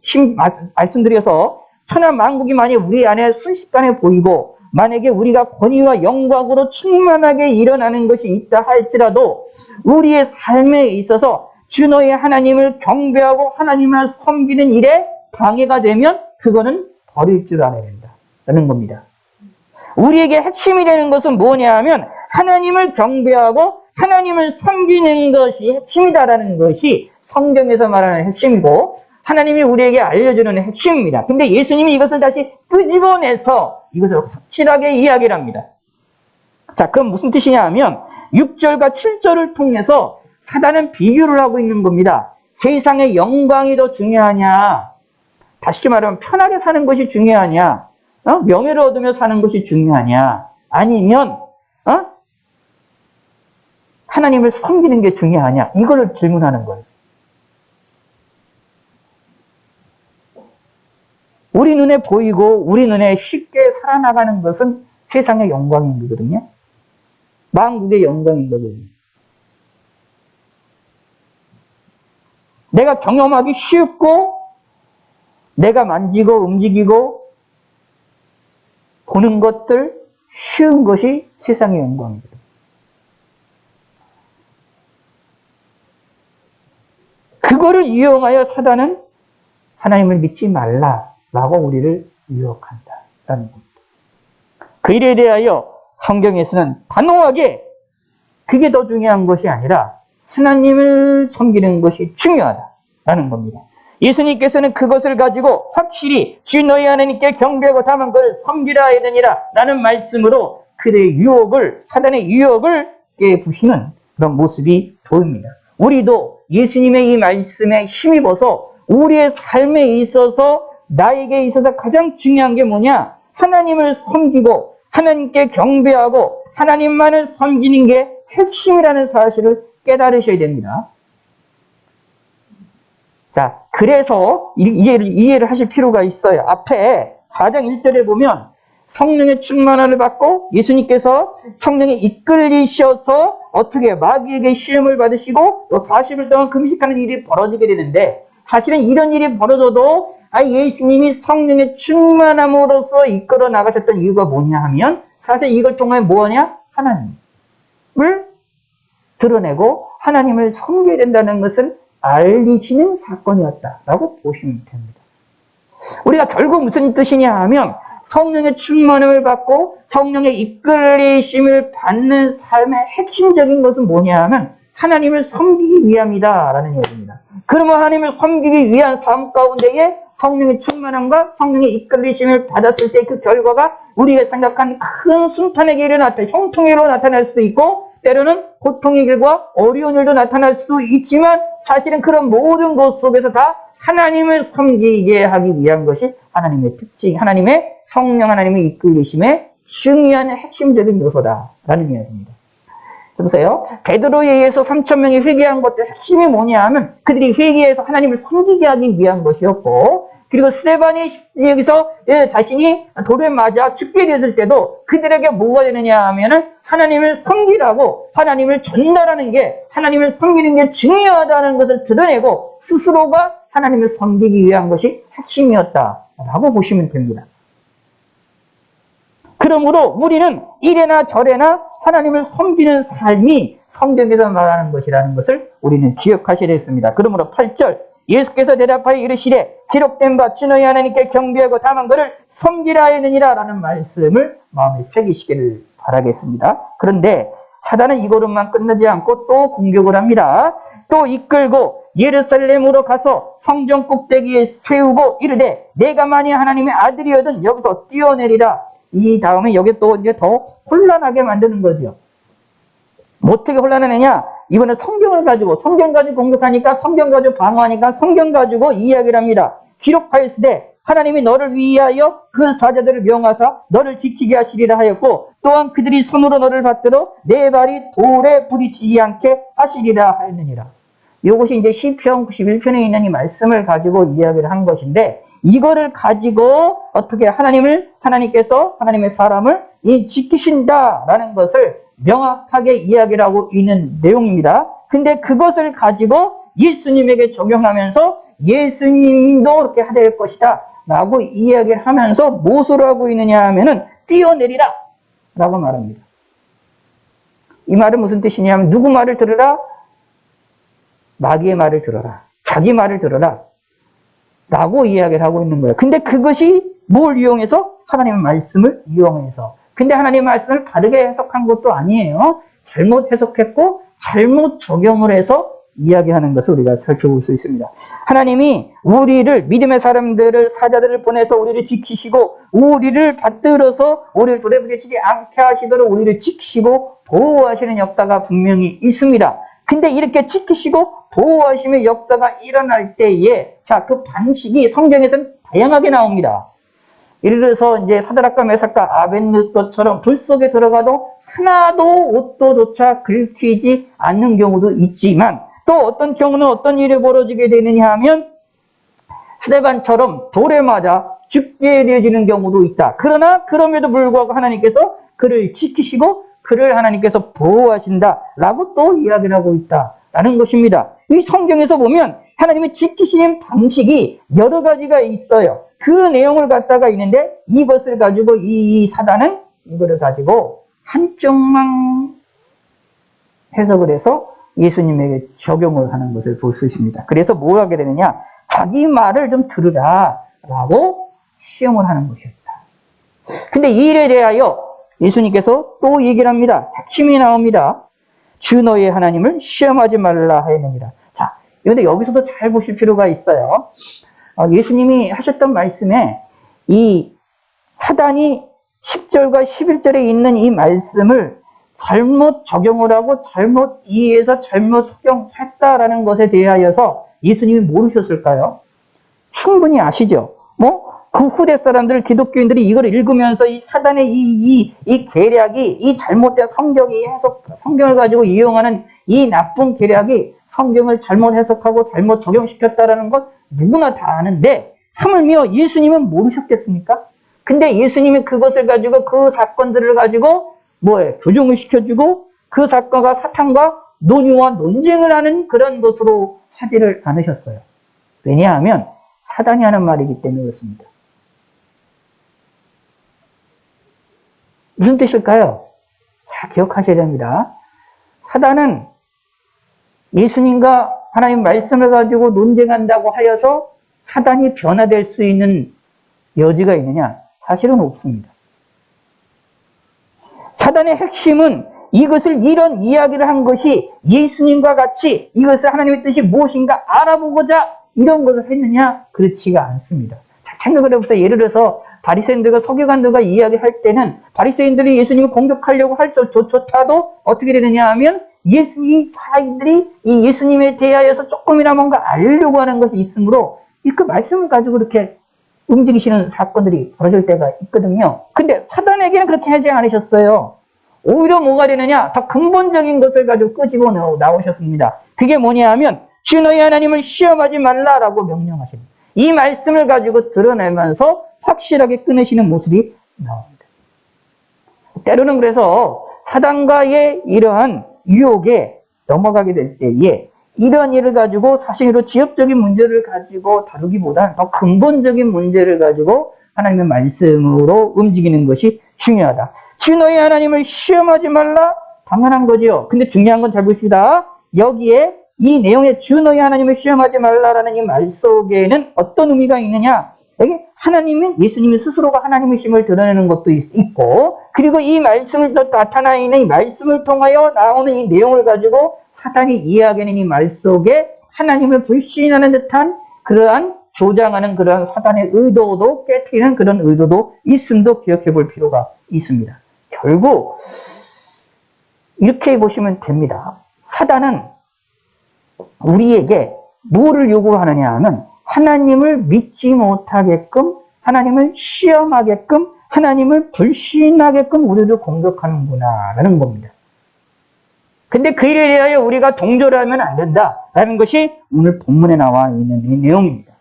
말씀드려서 천하 만국이 만약 우리 안에 순식간에 보이고 만약에 우리가 권위와 영광으로 충만하게 일어나는 것이 있다 할지라도 우리의 삶에 있어서 주 너의 하나님을 경배하고 하나님을 섬기는 일에 방해가 되면 그거는 버릴 줄 알아야 된다는 겁니다. 우리에게 핵심이 되는 것은 뭐냐 하면 하나님을 경배하고 하나님을 섬기는 것이 핵심이다라는 것이 성경에서 말하는 핵심이고 하나님이 우리에게 알려주는 핵심입니다. 근데 예수님이 이것을 다시 끄집어내서 이것을 확실하게 이야기를 합니다. 자, 그럼 무슨 뜻이냐 하면 6절과 7절을 통해서 사단은 비교를 하고 있는 겁니다. 세상의 영광이 더 중요하냐? 다시 말하면 편하게 사는 것이 중요하냐? 명예를 얻으며 사는 것이 중요하냐? 아니면 하나님을 섬기는 게 중요하냐? 이걸 질문하는 거예요. 우리 눈에 보이고 우리 눈에 쉽게 살아나가는 것은 세상의 영광인 거거든요. 만국의 영광인 거거든요. 내가 경험하기 쉽고 내가 만지고 움직이고 보는 것들 쉬운 것이 세상의 영광입니다. 그거를 이용하여 사단은 하나님을 믿지 말라라고 우리를 유혹한다라는 겁니다. 그 일에 대하여 성경에서는 단호하게 그게 더 중요한 것이 아니라 하나님을 섬기는 것이 중요하다라는 겁니다. 예수님께서는 그것을 가지고 확실히 주 너희 하나님께 경배하고 다만 그를 섬기라 하느니라 라는 말씀으로 그들의 유혹을, 사단의 유혹을 깨부시는 그런 모습이 보입니다. 우리도 예수님의 이 말씀에 힘입어서 우리의 삶에 있어서 나에게 있어서 가장 중요한 게 뭐냐? 하나님을 섬기고 하나님께 경배하고 하나님만을 섬기는 게 핵심이라는 사실을 깨달으셔야 됩니다. 자, 그래서 이해를 하실 필요가 있어요. 앞에 4장 1절에 보면 성령의 충만함을 받고 예수님께서 성령에 이끌리셔서 어떻게 마귀에게 시험을 받으시고 또 40일 동안 금식하는 일이 벌어지게 되는데 사실은 이런 일이 벌어져도 예수님이 성령의 충만함으로써 이끌어 나가셨던 이유가 뭐냐 하면 사실 이걸 통해 뭐냐? 하나님을 드러내고 하나님을 섬겨야 된다는 것을 알리시는 사건이었다라고 보시면 됩니다. 우리가 결국 무슨 뜻이냐 하면 성령의 충만함을 받고 성령의 이끌리심을 받는 삶의 핵심적인 것은 뭐냐 하면 하나님을 섬기기 위함이다라는 얘기입니다. 그러면 하나님을 섬기기 위한 삶 가운데에 성령의 충만함과 성령의 이끌리심을 받았을 때 그 결과가 우리가 생각한 큰 순탄의 길을 형통의 길로 나타날 수도 있고 때로는 고통의 길과 어려운 일도 나타날 수도 있지만 사실은 그런 모든 것 속에서 다 하나님을 섬기게 하기 위한 것이 하나님의 특징, 하나님의 성령, 하나님의 이끌리심의 중요한 핵심적인 요소다라는 이야기입니다. 보세요. 베드로에 의해서 3,000명이 회개한 것의 핵심이 뭐냐 하면 그들이 회개해서 하나님을 섬기게 하기 위한 것이었고 그리고 스데반이 여기서 자신이 돌에 맞아 죽게 되었을 때도 그들에게 뭐가 되느냐 하면은 하나님을 섬기라고 하나님을 전달하는 게 하나님을 섬기는 게 중요하다는 것을 드러내고 스스로가 하나님을 섬기기 위한 것이 핵심이었다라고 보시면 됩니다. 그러므로 우리는 이래나 저래나 하나님을 섬기는 삶이 성경에서 말하는 것이라는 것을 우리는 기억하셔야 되겠습니다. 그러므로 8절 예수께서 대답하여 이르시되 기록된 바 주 너희 하나님께 경배하고 다만 그를 섬기라 하느니라 라는 말씀을 마음에 새기시기를 바라겠습니다. 그런데 사단은 이거로만 끝나지 않고 또 공격을 합니다. 또 이끌고 예루살렘으로 가서 성전 꼭대기에 세우고 이르되 내가 만일 하나님의 아들이거든 여기서 뛰어내리라. 이 다음에 여기 또 이제 더 혼란하게 만드는 거죠. 어떻게 혼란하느냐? 이번에 성경 가지고 공격하니까 성경 가지고 방어하니까 성경 가지고 이야기를 합니다. 기록하였으되 하나님이 너를 위하여 그 사자들을 명하사 너를 지키게 하시리라 하였고 또한 그들이 손으로 너를 받들어 내 발이 돌에 부딪히지 않게 하시리라 하였느니라. 이것이 이제 시편 91편에 있는 이 말씀을 가지고 이야기를 한 것인데 이거를 가지고 어떻게 하나님께서 하나님의 사람을 지키신다라는 것을 명확하게 이야기를 하고 있는 내용입니다. 근데 그것을 가지고 예수님에게 적용하면서 예수님도 그렇게 될 것이다 라고 이야기를 하면서 무엇을 하고 있느냐 하면은 뛰어내리라 라고 말합니다. 이 말은 무슨 뜻이냐면 누구 말을 들으라? 마귀의 말을 들어라. 자기 말을 들어라. 라고 이야기를 하고 있는 거예요. 근데 그것이 뭘 이용해서? 하나님의 말씀을 이용해서. 근데 하나님의 말씀을 다르게 해석한 것도 아니에요. 잘못 해석했고 잘못 적용을 해서 이야기하는 것을 우리가 살펴볼 수 있습니다. 하나님이 우리를, 믿음의 사람들을, 사자들을 보내서 우리를 지키시고 우리를 받들어서 우리를 도래부딪히지 않게 하시도록 우리를 지키시고 보호하시는 역사가 분명히 있습니다. 근데 이렇게 지키시고 보호하심의 역사가 일어날 때에, 자, 그 방식이 성경에서는 다양하게 나옵니다. 예를 들어서 이제 사드락과 메삭과 아벳느고처럼 불 속에 들어가도 하나도 옷도조차 긁히지 않는 경우도 있지만, 또 어떤 경우는 어떤 일이 벌어지게 되느냐 하면 스데반처럼 돌에 맞아 죽게 되어지는 경우도 있다. 그러나 그럼에도 불구하고 하나님께서 그를 지키시고 그를 하나님께서 보호하신다라고 또 이야기를 하고 있다라는 것입니다. 이 성경에서 보면 하나님이 지키시는 방식이 여러 가지가 있어요. 그 내용을 갖다가 있는데, 이것을 가지고 이 사단은 이거를 가지고 한쪽만 해석을 해서 예수님에게 적용을 하는 것을 볼 수 있습니다. 그래서 뭘 하게 되느냐, 자기 말을 좀 들으라 라고 시험을 하는 것이었다. 근데 이 일에 대하여 예수님께서 또 얘기를 합니다. 핵심이 나옵니다. 주 너의 하나님을 시험하지 말라 하였느니라. 자, 그런데 여기서도 잘 보실 필요가 있어요. 예수님이 하셨던 말씀에 이 사단이 10절과 11절에 있는 이 말씀을 잘못 적용을 하고 잘못 이해해서 잘못 적용했다라는 것에 대하여서 예수님이 모르셨을까요? 충분히 아시죠? 그 후대 사람들, 기독교인들이 이걸 읽으면서 이 사단의 이 계략이, 이 잘못된 성경을 가지고 이용하는 이 나쁜 계략이 성경을 잘못 해석하고 잘못 적용시켰다라는 것 누구나 다 아는데, 하물며 예수님은 모르셨겠습니까? 근데 예수님이 그것을 가지고, 그 사건들을 가지고 교정을 시켜주고 그 사건과 사탄과 논의와 논쟁을 하는 그런 것으로 하지를 않으셨어요. 왜냐하면 사단이 하는 말이기 때문에 그렇습니다. 무슨 뜻일까요? 잘 기억하셔야 됩니다. 사단은 예수님과 하나님 말씀을 가지고 논쟁한다고 하여서 사단이 변화될 수 있는 여지가 있느냐? 사실은 없습니다. 사단의 핵심은 이것을, 이런 이야기를 한 것이 예수님과 같이 이것을 하나님의 뜻이 무엇인가 알아보고자 이런 것을 했느냐? 그렇지가 않습니다. 자, 생각을 해보세요. 예를 들어서 바리새인들과 서기관들과 이야기할 때는 바리새인들이 예수님을 공격하려고 할 조차도 어떻게 되느냐 하면 이 사인들이 이 예수님에 대하여서 조금이나 뭔가 알려고 하는 것이 있으므로 그 말씀을 가지고 이렇게 움직이시는 사건들이 벌어질 때가 있거든요. 근데 사단에게는 그렇게 하지 않으셨어요. 오히려 뭐가 되느냐? 더 근본적인 것을 가지고 끄집어 나오셨습니다. 그게 뭐냐 하면 주 너희 하나님을 시험하지 말라라고 명령하십니다. 이 말씀을 가지고 드러내면서 확실하게 끊으시는 모습이 나옵니다. 때로는 그래서 사단과의 이러한 유혹에 넘어가게 될 때에 이런 일을 가지고 사실로 지엽적인 문제를 가지고 다루기보다는 더 근본적인 문제를 가지고 하나님의 말씀으로 움직이는 것이 중요하다. 주 너희 하나님을 시험하지 말라? 당연한 거지요. 근데 중요한 건 잘 보십시다. 여기에 이 내용에 주 너희 하나님을 시험하지 말라라는 이 말 속에는 어떤 의미가 있느냐? 여기 하나님은, 예수님이 스스로가 하나님이심을 드러내는 것도 있고, 그리고 이 말씀을 나타나 있는 이 말씀을 통하여 나오는 이 내용을 가지고 사탄이 이야기하는 이 말 속에 하나님을 불신하는 듯한 그러한 조장하는 그러한 사단의 의도도 깨트리는 그런 의도도 있음도 기억해 볼 필요가 있습니다. 결국 이렇게 보시면 됩니다. 사단은 우리에게 뭐를 요구하느냐 하면 하나님을 믿지 못하게끔, 하나님을 시험하게끔, 하나님을 불신하게끔 우리를 공격하는구나 라는 겁니다. 근데 그 일에 대하여 우리가 동조하면 안 된다라는 것이 오늘 본문에 나와 있는 이 내용입니다.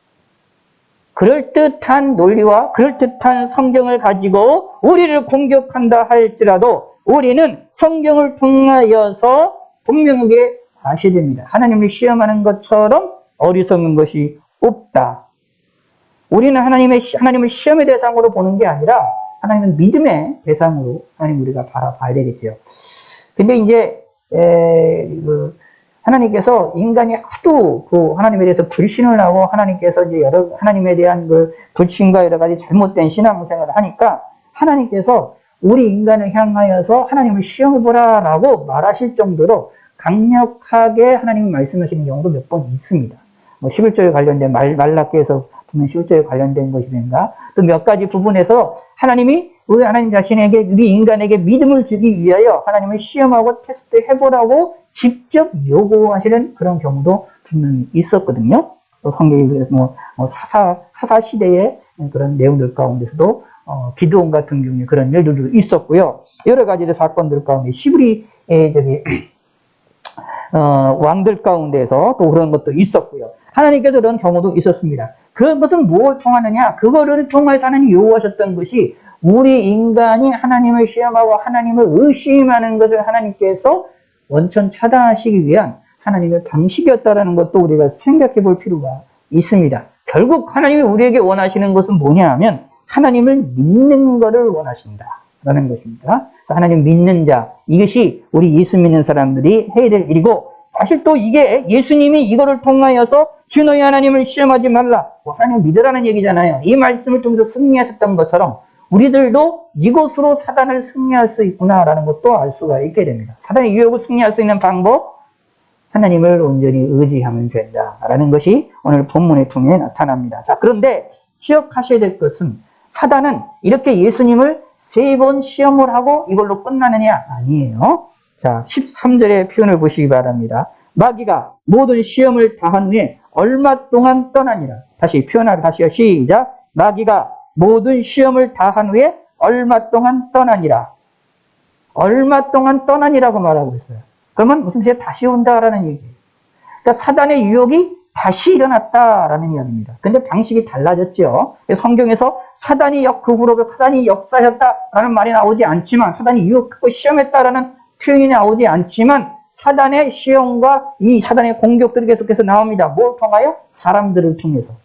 그럴듯한 논리와 그럴듯한 성경을 가지고 우리를 공격한다 할지라도 우리는 성경을 통하여서 분명하게 아셔야 됩니다. 하나님을 시험하는 것처럼 어리석은 것이 없다. 우리는 하나님을 시험의 대상으로 보는 게 아니라 하나님은 믿음의 대상으로 하나님 우리가 바라봐야 되겠죠. 근데 이제 하나님께서 인간이 하도 하나님에 대해서 불신을 하고 하나님께서 이제 하나님에 대한 불신과 여러 가지 잘못된 신앙생활을 하니까 하나님께서 우리 인간을 향하여서 하나님을 시험해보라라고 말하실 정도로 강력하게 하나님이 말씀하시는 경우도 몇 번 있습니다. 뭐 11조에 관련된 말라기에서 보면 11조에 관련된 것이든가 또 몇 가지 부분에서 하나님이 우리 하나님 자신에게 우리 인간에게 믿음을 주기 위하여 하나님을 시험하고 테스트해보라고 직접 요구하시는 그런 경우도 분명히 있었거든요. 또 성경이 사사 시대의 그런 내용들 가운데서도 기드온 같은 경우에 그런 일들도 있었고요. 여러 가지의 사건들 가운데 시브리의 왕들 가운데서 또 그런 것도 있었고요. 하나님께서 그런 경우도 있었습니다. 그런 것은 무엇을 통하느냐? 그거를 통해서 하나님이 요구하셨던 것이 우리 인간이 하나님을 시험하고 하나님을 의심하는 것을 하나님께서 원천 차단하시기 위한 하나님의 방식이었다는 것도 우리가 생각해 볼 필요가 있습니다. 결국 하나님이 우리에게 원하시는 것은 뭐냐 하면 하나님을 믿는 것을 원하신다라는 것입니다. 하나님 믿는 자, 이것이 우리 예수 믿는 사람들이 해야 될 일이고, 사실 또 이게 예수님이 이거를 통하여서 주 너희 하나님을 시험하지 말라, 하나님 믿으라는 얘기잖아요. 이 말씀을 통해서 승리하셨던 것처럼 우리들도 이것으로 사단을 승리할 수 있구나라는 것도 알 수가 있게 됩니다. 사단의 유혹을 승리할 수 있는 방법, 하나님을 온전히 의지하면 된다라는 것이 오늘 본문을 통해 나타납니다. 자, 그런데 기억하셔야 될 것은 사단은 이렇게 예수님을 3번 시험을 하고 이걸로 끝나느냐? 아니에요. 자, 13절의 표현을 보시기 바랍니다. 마귀가 모든 시험을 다한 후에 얼마 동안 떠나니라. 다시 표현하고 다시요. 시작. 마귀가 모든 시험을 다한 후에 얼마 동안 떠나니라. 얼마 동안 떠나니라고 말하고 있어요. 그러면 무슨 뜻이에요? 다시 온다라는 얘기예요. 그러니까 사단의 유혹이 다시 일어났다라는 이야기입니다. 근데 방식이 달라졌죠. 성경에서 사단이 그 후로 사단이 역사했다라는 말이 나오지 않지만, 사단이 유혹하고 시험했다라는 표현이 나오지 않지만, 사단의 시험과 이 사단의 공격들이 계속해서 나옵니다. 뭘 통하여? 사람들을 통해서.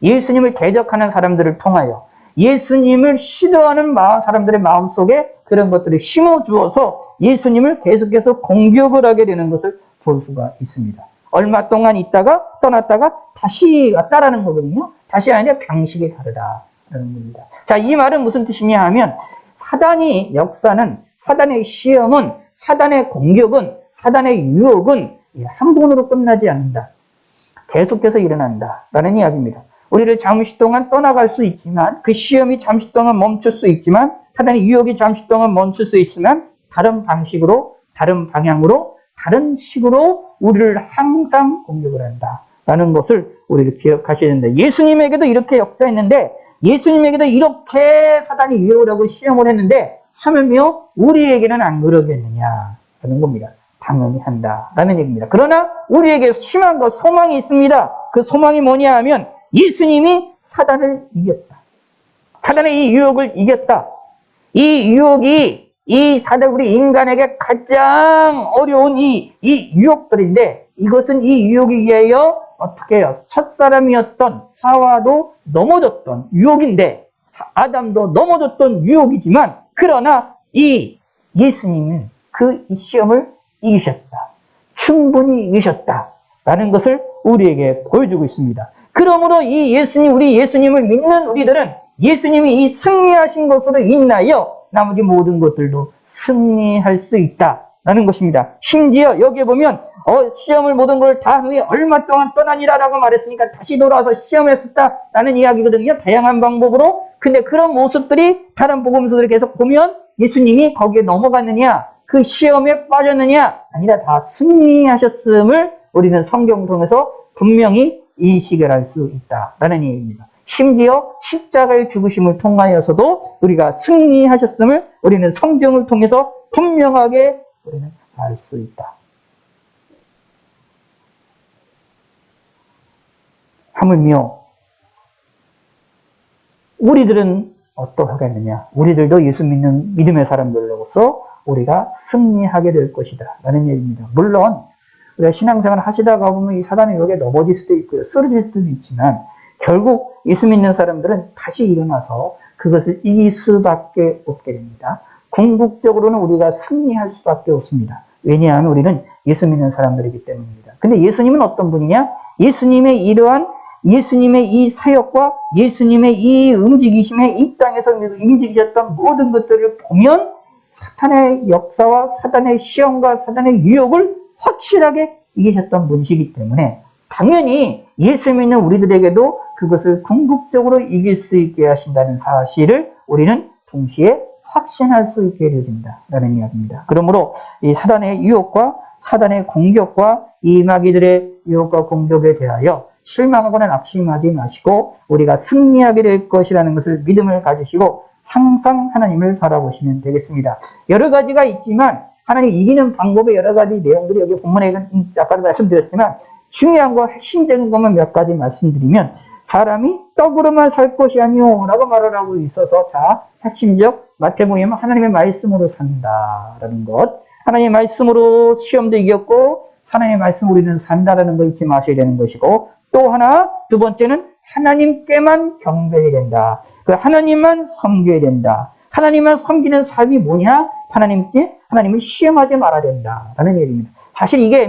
예수님을 대적하는 사람들을 통하여. 예수님을 싫어하는 사람들의 마음속에 그런 것들을 심어주어서 예수님을 계속해서 공격을 하게 되는 것을 볼 수가 있습니다. 얼마 동안 있다가 떠났다가 다시 왔다라는 거거든요. 다시 아니라 방식이 다르다라는 겁니다. 자, 이 말은 무슨 뜻이냐 하면 사단의 역사는, 사단의 시험은, 사단의 공격은, 사단의 유혹은 한 번으로 끝나지 않는다. 계속해서 일어난다라는 이야기입니다. 우리를 잠시 동안 떠나갈 수 있지만, 그 시험이 잠시 동안 멈출 수 있지만, 사단의 유혹이 잠시 동안 멈출 수 있으면 다른 방식으로, 다른 방향으로, 다른 식으로 우리를 항상 공격을 한다라는 것을 우리를 기억하셔야 된다. 예수님에게도 이렇게 역사했는데, 예수님에게도 이렇게 사단이 유혹을 하고 시험을 했는데, 하물며 우리에게는 안 그러겠느냐라는 겁니다. 당연히 한다라는 얘기입니다. 그러나 우리에게 희망과 소망이 있습니다. 그 소망이 뭐냐 하면 예수님이 사단을 이겼다. 사단의 이 유혹을 이겼다. 이 유혹이 우리 인간에게 가장 어려운 이 유혹들인데, 이것은 이 유혹에 의하여 어떻게 해요? 첫사람이었던 하와도 넘어졌던 유혹인데, 아담도 넘어졌던 유혹이지만, 그러나 이 예수님은 그 시험을 이기셨다. 충분히 이기셨다라는 것을 우리에게 보여주고 있습니다. 그러므로 우리 예수님을 믿는 우리들은 예수님이 이 승리하신 것으로 인하여 나머지 모든 것들도 승리할 수 있다라는 것입니다. 심지어 여기에 보면 시험을 모든 걸 다 후에 얼마 동안 떠나니라라고 말했으니까 다시 돌아와서 시험했었다라는 이야기거든요. 다양한 방법으로. 근데 그런 모습들이 다른 복음서들을 계속 보면 예수님이 거기에 넘어갔느냐, 그 시험에 빠졌느냐, 아니라 다 승리하셨음을 우리는 성경을 통해서 분명히 인식을 할 수 있다라는 얘기입니다. 심지어 십자가의 죽으심을 통하여서도 우리가 승리하셨음을 우리는 성경을 통해서 분명하게 우리는 알 수 있다. 하물며 우리들은 어떠하겠느냐? 우리들도 예수 믿는 믿음의 사람들로서 우리가 승리하게 될 것이다 라는 얘기입니다. 물론 우리가 신앙생활을 하시다가 보면 이 사단의 유혹에 넘어질 수도 있고요, 쓰러질 수도 있지만, 결국 예수 믿는 사람들은 다시 일어나서 그것을 이길 수밖에 없게 됩니다. 궁극적으로는 우리가 승리할 수밖에 없습니다. 왜냐하면 우리는 예수 믿는 사람들이기 때문입니다. 근데 예수님은 어떤 분이냐? 예수님의 이 사역과 예수님의 이 움직이심에 이 땅에서 움직이셨던 모든 것들을 보면 사탄의 역사와 사탄의 시험과 사탄의 유혹을 확실하게 이기셨던 분이시기 때문에 당연히 예수 믿는 우리들에게도 그것을 궁극적으로 이길 수 있게 하신다는 사실을 우리는 동시에 확신할 수 있게 되어집니다. 라는 이야기입니다. 그러므로 이 사단의 유혹과 사단의 공격과 이 마귀들의 유혹과 공격에 대하여 실망하거나 낙심하지 마시고 우리가 승리하게 될 것이라는 것을 믿음을 가지시고 항상 하나님을 바라보시면 되겠습니다. 여러 가지가 있지만 하나님 이기는 방법의 여러 가지 내용들이 여기 본문에 아까도 말씀드렸지만 중요한 거 핵심적인 것만 몇 가지 말씀드리면 사람이 떡으로만 살 것이 아니오 라고 말을 하고 있어서 자 핵심적 마태복음에 하나님의 말씀으로 산다라는 것, 하나님의 말씀으로 시험도 이겼고 하나님의 말씀으로 우리는 산다라는 거 잊지 마셔야 되는 것이고, 또 하나 두 번째는 하나님께만 경배해야 된다. 그 하나님만 섬겨야 된다. 하나님만 섬기는 삶이 뭐냐? 하나님을 시험하지 말아야 된다라는 얘기입니다. 사실 이게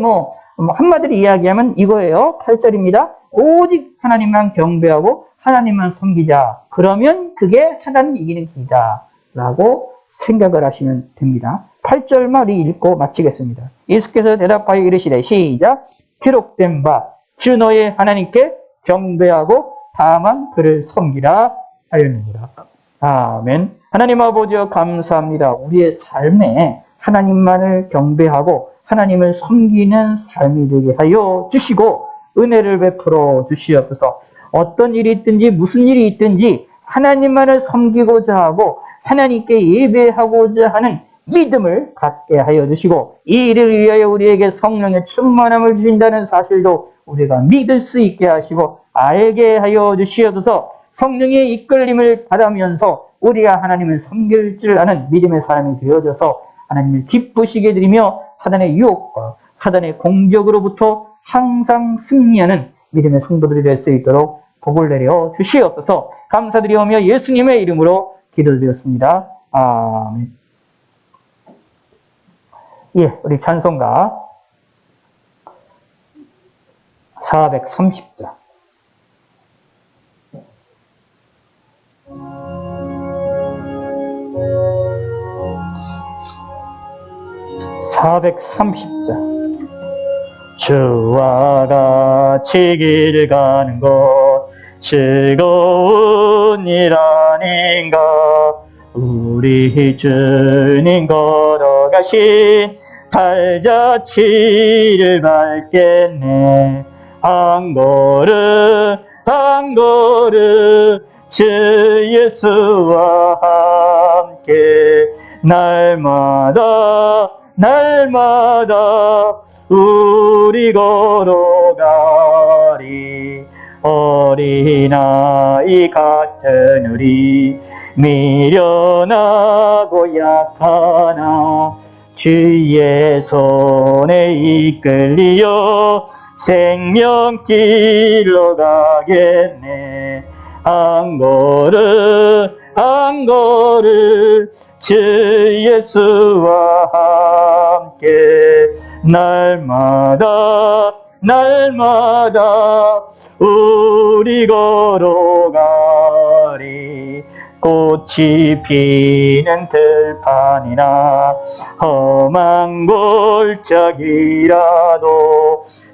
한마디로 이야기하면 이거예요. 8절입니다. 오직 하나님만 경배하고 하나님만 섬기자. 그러면 그게 사단을 이기는 길이다 라고 생각을 하시면 됩니다. 8절 말이 읽고 마치겠습니다. 예수께서 대답하여 이르시되 시작. 기록된 바 주 너의 하나님께 경배하고 다만 그를 섬기라 하였느니라. 아멘. 하나님 아버지여 감사합니다. 우리의 삶에 하나님만을 경배하고 하나님을 섬기는 삶이 되게 하여 주시고 은혜를 베풀어 주시옵소서. 어떤 일이 있든지 무슨 일이 있든지 하나님만을 섬기고자 하고 하나님께 예배하고자 하는 믿음을 갖게 하여 주시고 이 일을 위하여 우리에게 성령의 충만함을 주신다는 사실도 우리가 믿을 수 있게 하시고 알게 하여 주시옵소서. 성령의 이끌림을 받으면서 우리가 하나님을 섬길 줄 아는 믿음의 사람이 되어져서 하나님을 기쁘시게 드리며 사단의 유혹과 사단의 공격으로부터 항상 승리하는 믿음의 성도들이 될 수 있도록 복을 내려 주시옵소서. 감사드리오며 예수님의 이름으로 기도드렸습니다. 아멘. 예, 우리 찬송가 430장. 430장. 주와 같이 길 가는 것 즐거운 일 아닌가. 우리 주님 걸어가신 발자취를 밟겠네. 한 걸음 한 걸음 주 예수와 함께 날마다 우리 걸어가리. 어린아이 같은 우리 미련하고 약하나 주의 손에 이끌리어 생명길로 가겠네. 한 걸음 한 걸음 주 예수와 함께 날마다 우리 걸어가리. 꽃이 피는 들판이나 험한 골짜기라도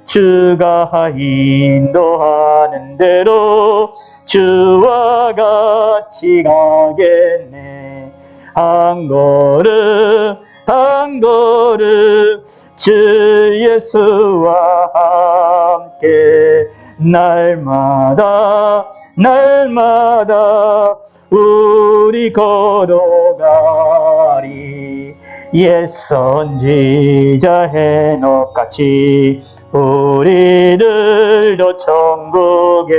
주가 인도하는 대로 주와 같이 가겠네. 한 걸음 한 걸음 주 예수와 함께 날마다 우리 걸어가리. 옛 선지자 해녹같이 우리들도 천국에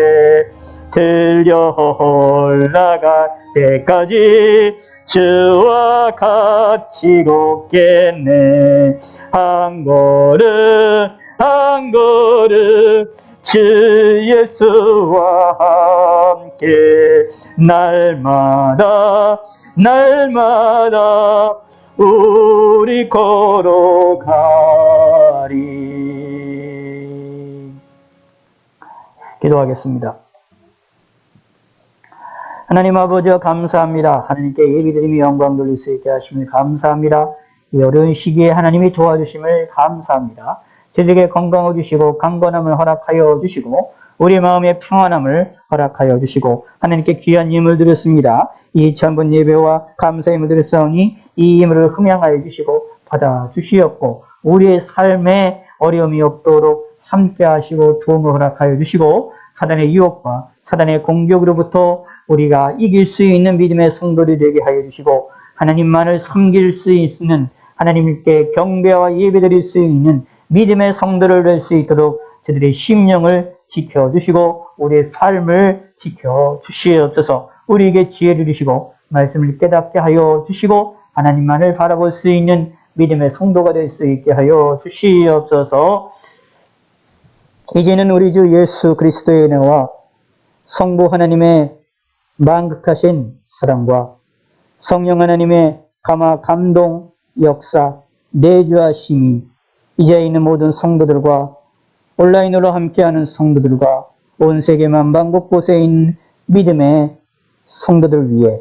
들려 올라갈 때까지 주와 같이 걷겠네. 한 걸음 한 걸음 주 예수와 함께 날마다 우리 걸어가리. 기도하겠습니다. 하나님 아버지여 감사합니다. 하나님께 예비드리며 영광 돌릴 수 있게 하심을 감사합니다. 이 어려운 시기에 하나님이 도와주심을 감사합니다. 저들에게 건강을 주시고 강건함을 허락하여 주시고 우리 마음의 평안함을 허락하여 주시고 하나님께 귀한 힘을 드렸습니다. 이 천번 예배와 감사의 힘을 드렸사오니 이 힘을 흠양하여 주시고 받아 주시옵고 우리의 삶에 어려움이 없도록 함께 하시고 도움을 허락하여 주시고 사단의 유혹과 사단의 공격으로부터 우리가 이길 수 있는 믿음의 성도들이 되게 하여 주시고 하나님만을 섬길 수 있는 하나님께 경배와 예배드릴 수 있는 믿음의 성도를 될 수 있도록 저들의 심령을 지켜주시고 우리의 삶을 지켜주시옵소서. 우리에게 지혜를 주시고 말씀을 깨닫게 하여 주시고 하나님만을 바라볼 수 있는 믿음의 성도가 될 수 있게 하여 주시옵소서. 이제는 우리 주 예수 그리스도의 은혜와 성부 하나님의 만극하신 사랑과 성령 하나님의 감동, 역사, 내주하심이 이제 있는 모든 성도들과 온라인으로 함께하는 성도들과 온 세계 만방 곳곳에 있는 믿음의 성도들 위해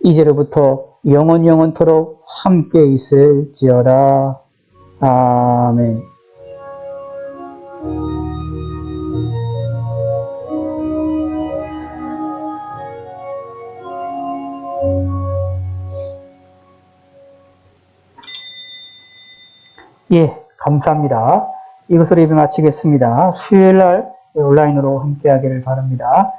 이제로부터 영원토록 함께 있을지어다. 아멘. 예, 감사합니다. 이것으로 예배 마치겠습니다. 수요일 날 온라인으로 함께하기를 바랍니다.